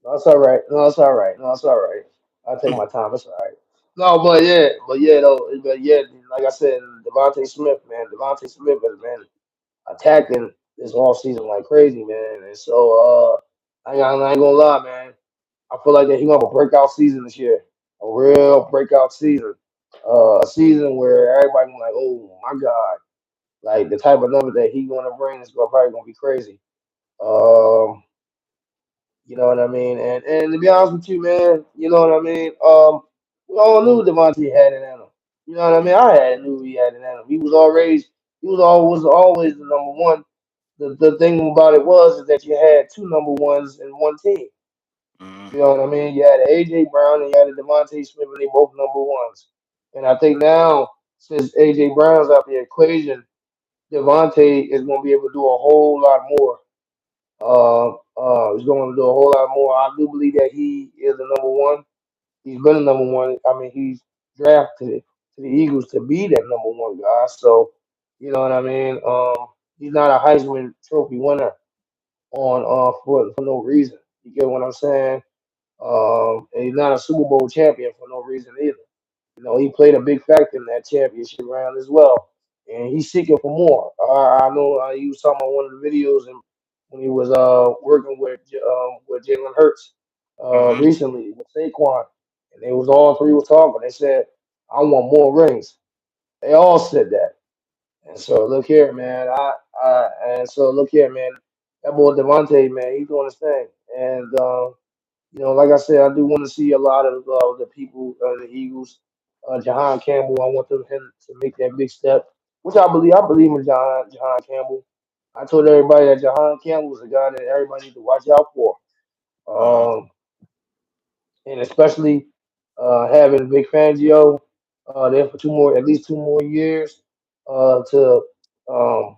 No, it's all right. No, it's all right. No, it's all right. I'll take my time. It's all right. No, but yeah, though, but yeah, like I said, Devontae Smith, man, Devontae Smith has been attacking this all season like crazy, man. And so, I ain't gonna lie, man. I feel like that he gonna have a breakout season this year, a real breakout season, a season where everybody gonna be like, oh my god, like the type of numbers that he gonna bring is gonna probably gonna be crazy. Um, you know what I mean? And to be honest with you, man, you know what I mean? We all knew Devontae had it in him. You know what I mean? I had knew he had it in him. He was always the number one. The thing about it was is that you had two number ones in one team. Mhm. You know what I mean? You had AJ Brown and you had a Devontae Smith, and they both number ones. And I think now, since AJ Brown's out the equation, Devontae is going to be able to do a whole lot more. He's going to do a whole lot more. I do believe that he is the number one. He's been the number one. I mean, he's drafted to the Eagles to be that number one guy. So, you know what I mean? He's not a Heisman Trophy winner on for no reason. You get what I'm saying? And he's not a Super Bowl champion for no reason either. You know, he played a big factor in that championship round as well, and he's seeking for more. I know he was talking about one of the videos and when he was working with Jalen Hurts Mhm. recently with Saquon, and they was all three was talking. They said, "I want more rings." They all said that. And so look here, man. And so look here, man. That boy Devontae, man, he's doing his thing, and like I said, I do want to see a lot of the people, the Eagles, Jahan Campbell. I want him to make that big step, which I believe. I believe in Jahan Campbell. I told everybody that Jahan Campbell is a guy that everybody needs to watch out for, Mhm. um, and especially having Vic Fangio there for at least 2 more years, to um,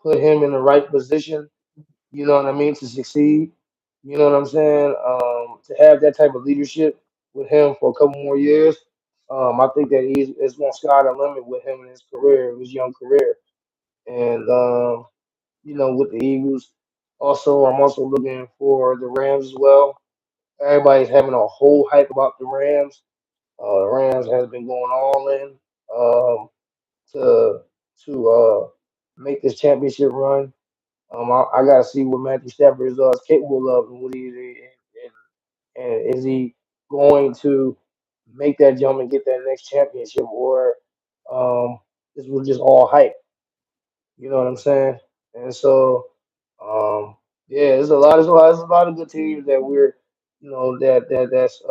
put him in the right position, you know what I mean, to succeed. You know what I'm saying? To have that type of leadership with him for a couple more years, I think that it's going to sky the limit with him in his career, his young career. And with the Eagles, I'm also looking for the Rams as well. Everybody's having a whole hype about the Rams. The Rams has been going all in um, to make this championship run. I gotta see what Matthew Stafford is capable of, and and is he going to make that jump and get that next championship, or this was just all hype. You know what I'm saying? And so, yeah, there's a lot of good teams that we're, that's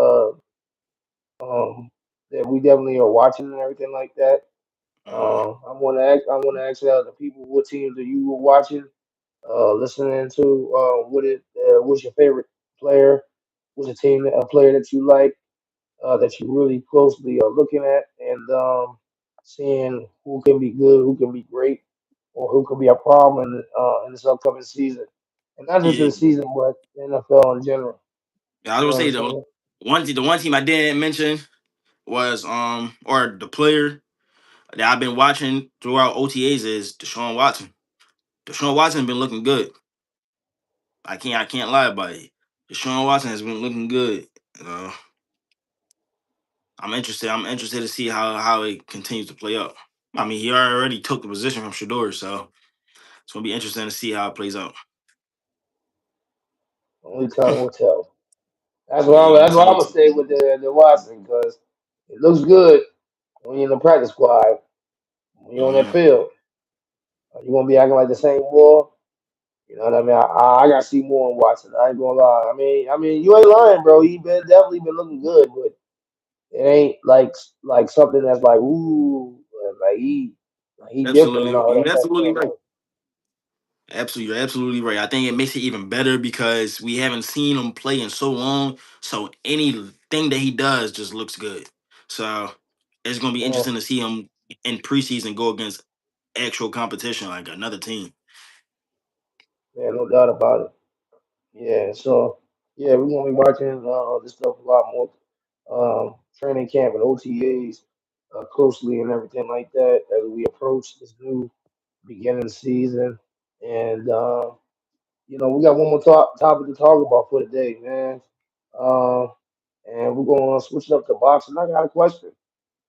um, that we definitely are watching and everything like that. Mhm. I want to ask the people what teams that you were watching, listening to. What's your favorite player? What's a player that you like, that you really closely are looking at, and seeing who can be good, who can be great, or who could be a problem in this upcoming season, and not just Yeah. this season, but the NFL in general. Yeah, I You was know what gonna I'm say the saying? one team I didn't mention was or the player that I've been watching throughout OTAs is Deshaun Watson. Deshaun Watson been looking good. I can't lie about it. Deshaun Watson has been looking good. Uh, I'm interested. I'm interested to see how it continues to play out. I mean, he already took the position from Shador, so it's gonna be interesting to see how it plays out. Only time will tell. Yeah, only That's why time I'm will gonna tell. stay with the Watson because it looks good when you're in the practice squad. When you're on that Mhm. field, you won't be acting like the same boy. You know what I mean? I got to see more in Watson. I ain't gonna lie. I mean, you ain't lying, bro. He been definitely been looking good, but it ain't like something that's like ooh, like he different and Absolutely, all you're that type absolutely stuff. right. Absolutely, you're absolutely right. I think it makes it even better because we haven't seen him play in so long. So anything that he does just looks good. So it's gonna be Man, interesting to see him in preseason go against actual competition like another team. man, no doubt about it. Yeah, so yeah, we're gonna be watching this stuff a lot more. Training camp and OTAs. closely and everything like that as we approach this new beginning season. And we got one more topic to talk about for today, man. Uh, and we're gonna switch it up to boxing. I got a question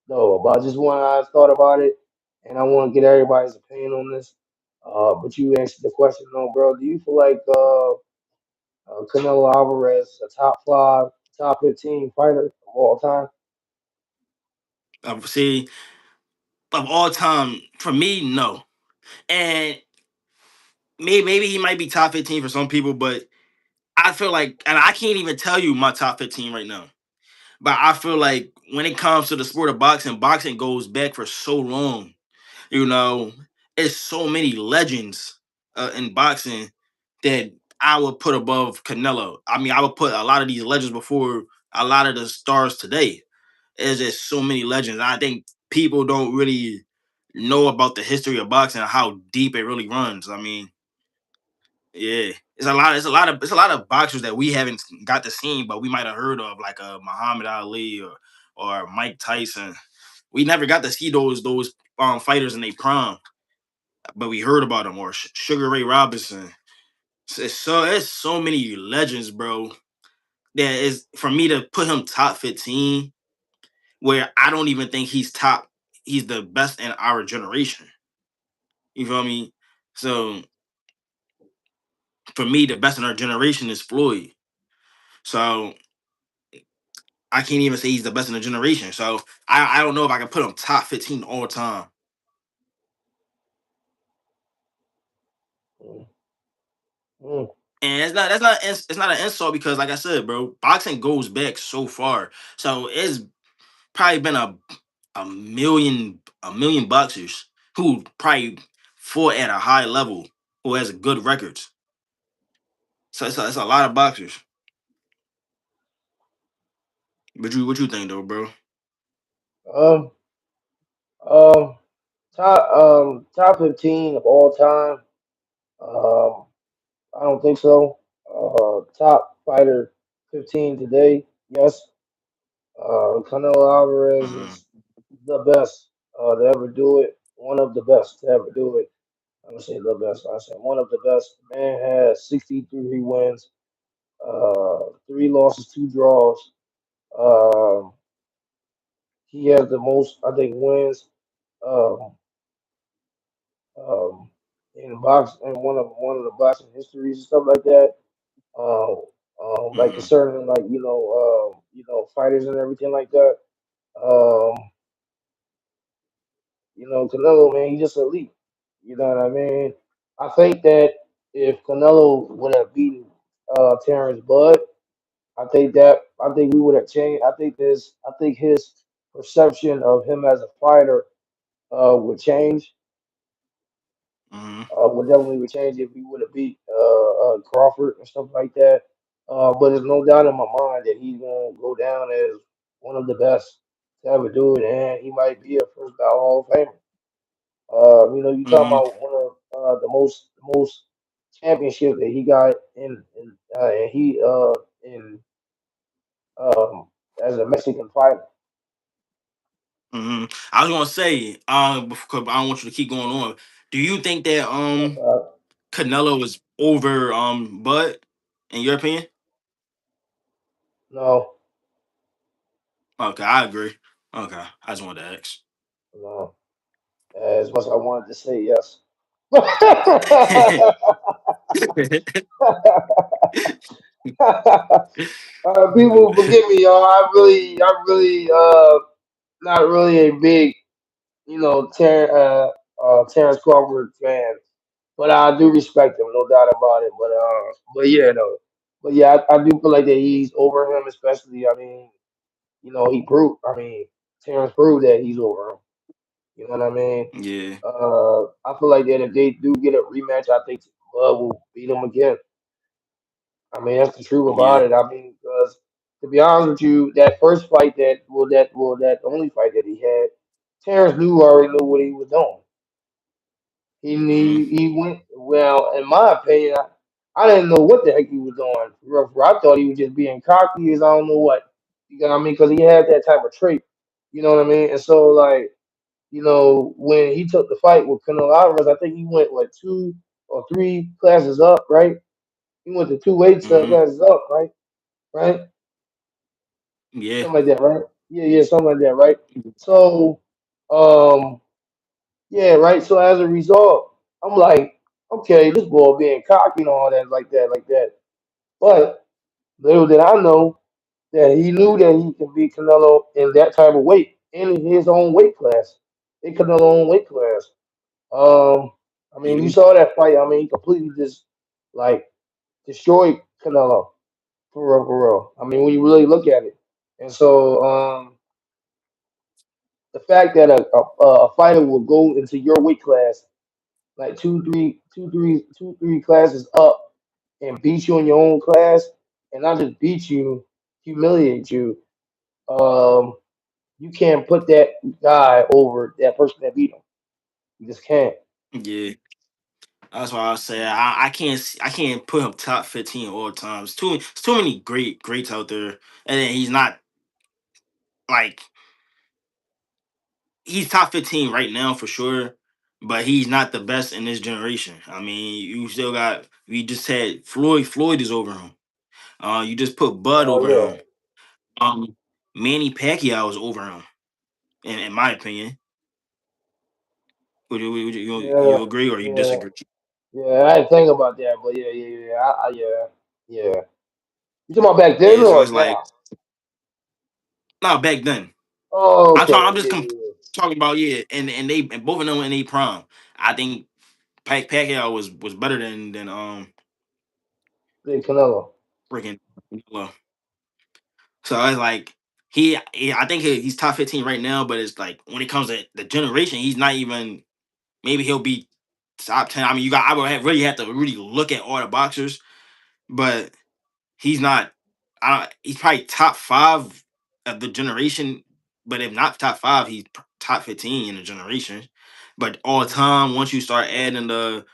though about just one I thought about it, and I want to get everybody's opinion on this. But you answered the question, though, bro. Do you feel like Canelo Alvarez a top 5, top 15 fighter of all time? See, of all time, for me, no. And maybe he might be top 15 for some people, but I feel like, and I can't even tell you my top 15 right now. But I feel like when it comes to the sport of boxing, boxing goes back for so long. You know, it's so many legends in boxing that I would put above Canelo. I mean, I would put a lot of these legends before a lot of the stars today. There's just so many legends. I think people don't really know about the history of boxing and how deep it really runs. I mean, yeah, it's a lot of boxers that we haven't got to see, but we might have heard of, like Muhammad Ali or Mike Tyson. We never got to see those fighters in their prime, but we heard about them, or Sugar Ray Robinson. It's so many legends, bro. That is for me to put him top 15, where I don't even think he's top. He's the best in our generation. You feel me? So for me, the best in our generation is Floyd. So I can't even say he's the best in the generation. So I don't know if I can put him top 15 all time. Mm, mm, And it's not an insult because, like I said, bro, boxing goes back so far. So it's probably been a million boxers who probably fought at a high level who has good records. So it's a lot of boxers. But what you think though, bro? um, um, top 15 of all time. Um, I don't think so. Top fighter 15 today. Yes. Canelo Alvarez Hmm. is the best to ever do it. One of the best to ever do it. I'm gonna say the best. I say one of the best. Man has 63 wins, 3 losses, 2 draws. Um, he has the most, I think, wins um, um, in box in one of the boxing histories and stuff like that. Uh, like Hmm. concerning like fighters and everything like that. Um, Canelo, man, he's just elite. You know what I mean? I think that if Canelo would have beaten Terrence Bud, I think we would have changed. I think his perception of him as a fighter would change. Hmm. Would definitely would change if he would have beat Crawford and stuff like that. But there's no doubt in my mind that he's gonna go down as one of the best to ever do it, and he might be a first ballot Hall of Famer. You talking Hmm. about one of the most championship that he got and he in as a Mexican fighter. I was gonna say, because I don't want you to keep going on. Do you think that Uh, Canelo is over Bud, in your opinion? no, Okay, I agree. Okay, I just wanted to ask. no. As much as I wanted to say yes. People forgive me, y'all. I'm really not really a big, Terrence Crawford fan, but I do respect him, no doubt about it. But yeah, no, but yeah, I do feel like that he's over him, especially. I mean, he proved. I mean, Terrence proved that he's over him. You know what I mean? Yeah, I feel like that if they do get a rematch, I think Bud will beat him again. I mean, that's the truth yeah, about it. I mean, because to be honest with you, that first fight that only fight that he had, Terrence already knew what he was doing. hmm, He went well. In my opinion, I didn't know what the heck he was doing. I thought he was just being cocky as I don't know what. You know what I mean? Because he had that type of trait. You know what I mean? And so like, when he took the fight with Canelo Alvarez, I think he went like 2 or 3 classes up, right? He went to two weight Hmm. classes up, right? Right? Yeah. Something like that, right? Yeah, yeah, something like that, right? So, um, yeah, right. So as a result, I'm like, okay, this boy being cocky and all that, like that, like that. But little did I know that he knew that he could beat Canelo in that type of weight in his own weight class, in Canelo's own weight class. Um, I mean, you You. saw that fight. I mean, he completely just like destroyed Canelo for real, for real. I mean, when you really look at it, and so the fact that a fighter will go into your weight class like two, three classes up and beat you in your own class, and not just beat you, humiliate you. Um, you can't put that guy over that person that beat him. You just can't. Yeah. That's why I say I can't put him top 15 all times. It's too many greats out there, and then he's not like he's top 15 right now for sure, but he's not the best in this generation. I mean, you still got we just had Floyd. Floyd is over him. You just put Bud Oh over him. yeah, Um, Manny Pacquiao is over him, in my opinion. yeah, You agree or you yeah, disagree? yeah. I didn't think about that, but yeah, yeah, yeah, yeah, yeah. You talking about back then Yeah, so or it's like now? not back then. Oh, I'm okay, just yeah, yeah, talking about yeah, and both of them in a prime. I think Pacquiao was better than yeah. Big Canelo. freaking. So it's like I think he's top 15 right now, but it's like when it comes to the generation, he's not even. Maybe he'll be top 10. I mean, I would really have to really look at all the boxers, but he's not. He's probably top five of the generation, but if not top five, he's top 15 in the generation. But all Mhm. time, once you start adding the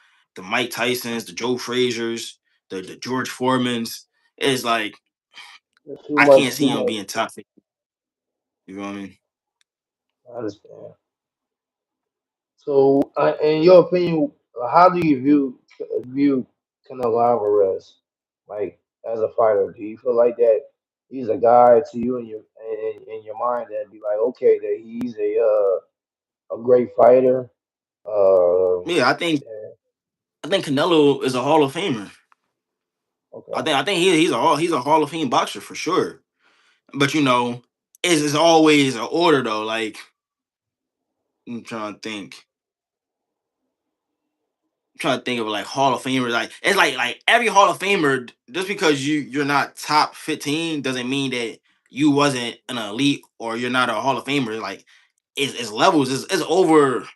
Mike Tysons, the Joe Frazier's, the George Foreman's, it's like That's too I much, can't see too him much. being top 15. You know what I mean? I understand. So, in your opinion, how do you view Canelo Alvarez, like as a fighter? Do you feel like that he's a guy to you in your mind that be like, okay, that he's a great fighter? Yeah, Yeah, I think Canelo is a Hall of Famer. okay, I think he's a Hall of Fame boxer for sure. But it's always an order though. Like I'm trying to think. Trying to think of like Hall of Famers. Like it's like every Hall of Famer, just because you're not top 15 doesn't mean that you wasn't an elite or you're not a Hall of Famer. Like it's levels. It's over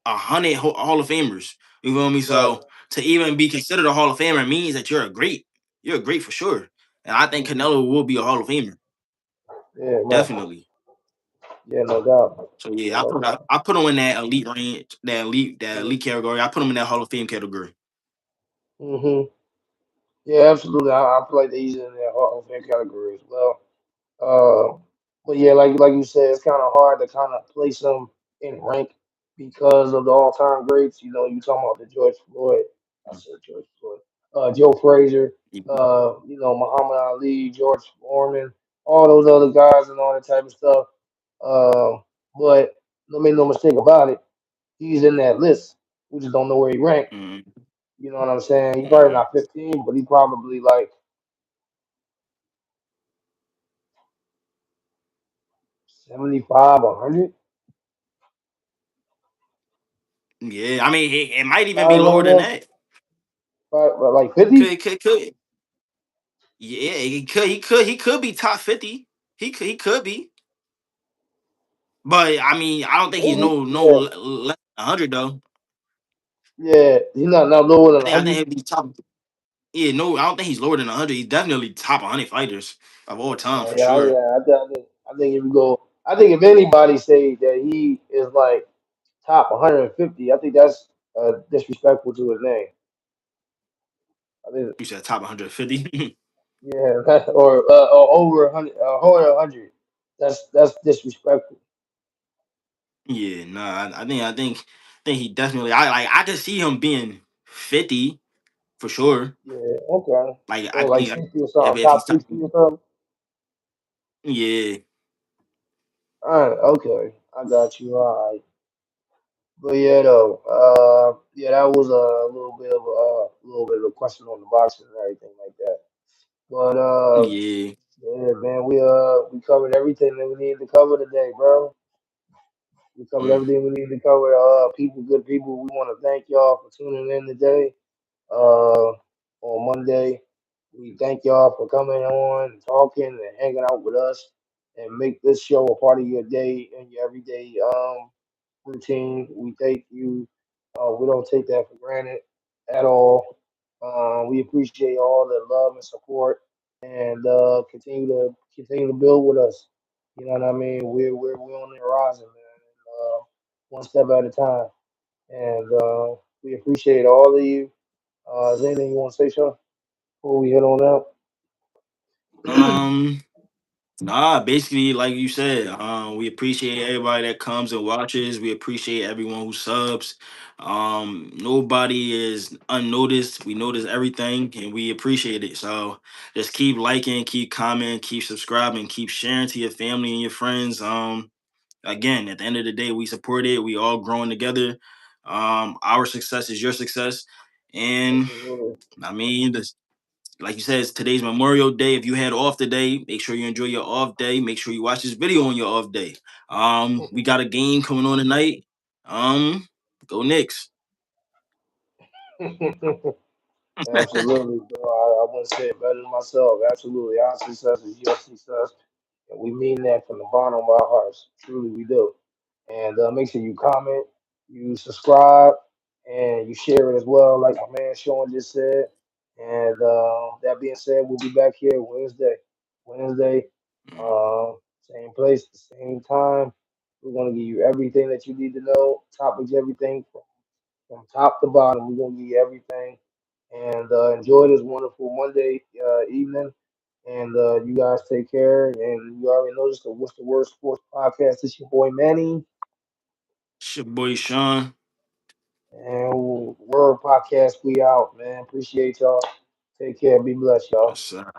100 Hall of Famers. You feel me? right, So to even be considered a Hall of Famer means that you're a great. You're a great for sure. And I think hmm, Canelo will be a Hall of Famer. yeah, right, Definitely. yeah, no doubt, So yeah, no doubt. I put him in that elite range, that Mm-hmm. elite category. I put him in that Hall of Fame category. Mm-hmm. Yeah, absolutely. I feel like he's in that Hall of Fame category as well. Uh, but yeah, like you said, it's kind of hard to kind of place them in rank because of the all-time greats. You talking about the George Floyd, I said George Floyd, Joe Frazier, Muhammad Ali, George Foreman, all those other guys and all that type of stuff. Uh, but don't make no mistake about it, he's in that list. We just don't know where he ranked. Mm-hmm. You know what I'm saying? He's probably Mm-hmm. not 15, but he probably like 75, 100. Yeah, I mean, it might even be Probably lower around than there. that. But like 50? Could. Yeah, he could be top 50. He could be, but I mean, I don't think he's Maybe. no Yeah. less than 100 though. Yeah. He's not lower than I think 100. he'd be top. Yeah, no, I don't think he's lower than 100. He's definitely top 100 fighters of all time Oh for yeah, sure. yeah. I think if you go, I think if anybody say that he is like top 150, I think that's disrespectful to his name. I think, You said top 150. yeah, or over 100, over 100. That's disrespectful. Yeah, nah, I think he definitely. I could see him being 50 for sure. Yeah, okay. Like So I like think 60 or if something, he's top 60 or something. yeah, All right, okay, I got you. All right, but yeah, though, yeah, that was a little bit of a question on the boxing and everything like that. But yeah. yeah, man, we covered everything that we needed to cover today, bro. We covered Mm. everything we needed to cover. People, good people. We want to thank y'all for tuning in today. On Monday. We thank y'all for coming on and talking and hanging out with us and make this show a part of your day and your everyday routine. We thank you. We don't take that for granted at all. We appreciate all the love and support and continue to build with us. You know what I mean? We're on the horizon, man. One step at a time. And we appreciate all of you. Is there anything you want to say, Sean, before we head on out? Um, nah, basically, like you said, we appreciate everybody that comes and watches. We appreciate everyone who subs. Nobody is unnoticed. We notice everything and we appreciate it. So just keep liking, keep commenting, keep subscribing, keep sharing to your family and your friends. Again, at the end of the day, we support it. We all growing together. Our success is your success. And Absolutely. I mean, like you said, it's today's Memorial Day. If you had off today, make sure you enjoy your off day. Make sure you watch this video on your off day. We got a game coming on tonight. Um, go Knicks. Absolutely, bro. I wouldn't say it better than myself. Absolutely. Our success is your success. And we mean that from the bottom of our hearts. Truly, we do. And make sure you comment, you subscribe, and you share it as well, like my man Sean just said. And that being said, we'll be back here Wednesday. Wednesday, Mm, uh, same place, same time. We're going to give you everything that you need to know, topics, everything from top to bottom. We're going to give you everything. And enjoy this wonderful Monday evening. And you guys take care. And you already know this, the What's the Word Sports Podcast. This your boy Manny. it's your boy Sean. And Word Podcast, we out, man. Appreciate y'all. Take care. Be blessed, y'all. Yes, sir.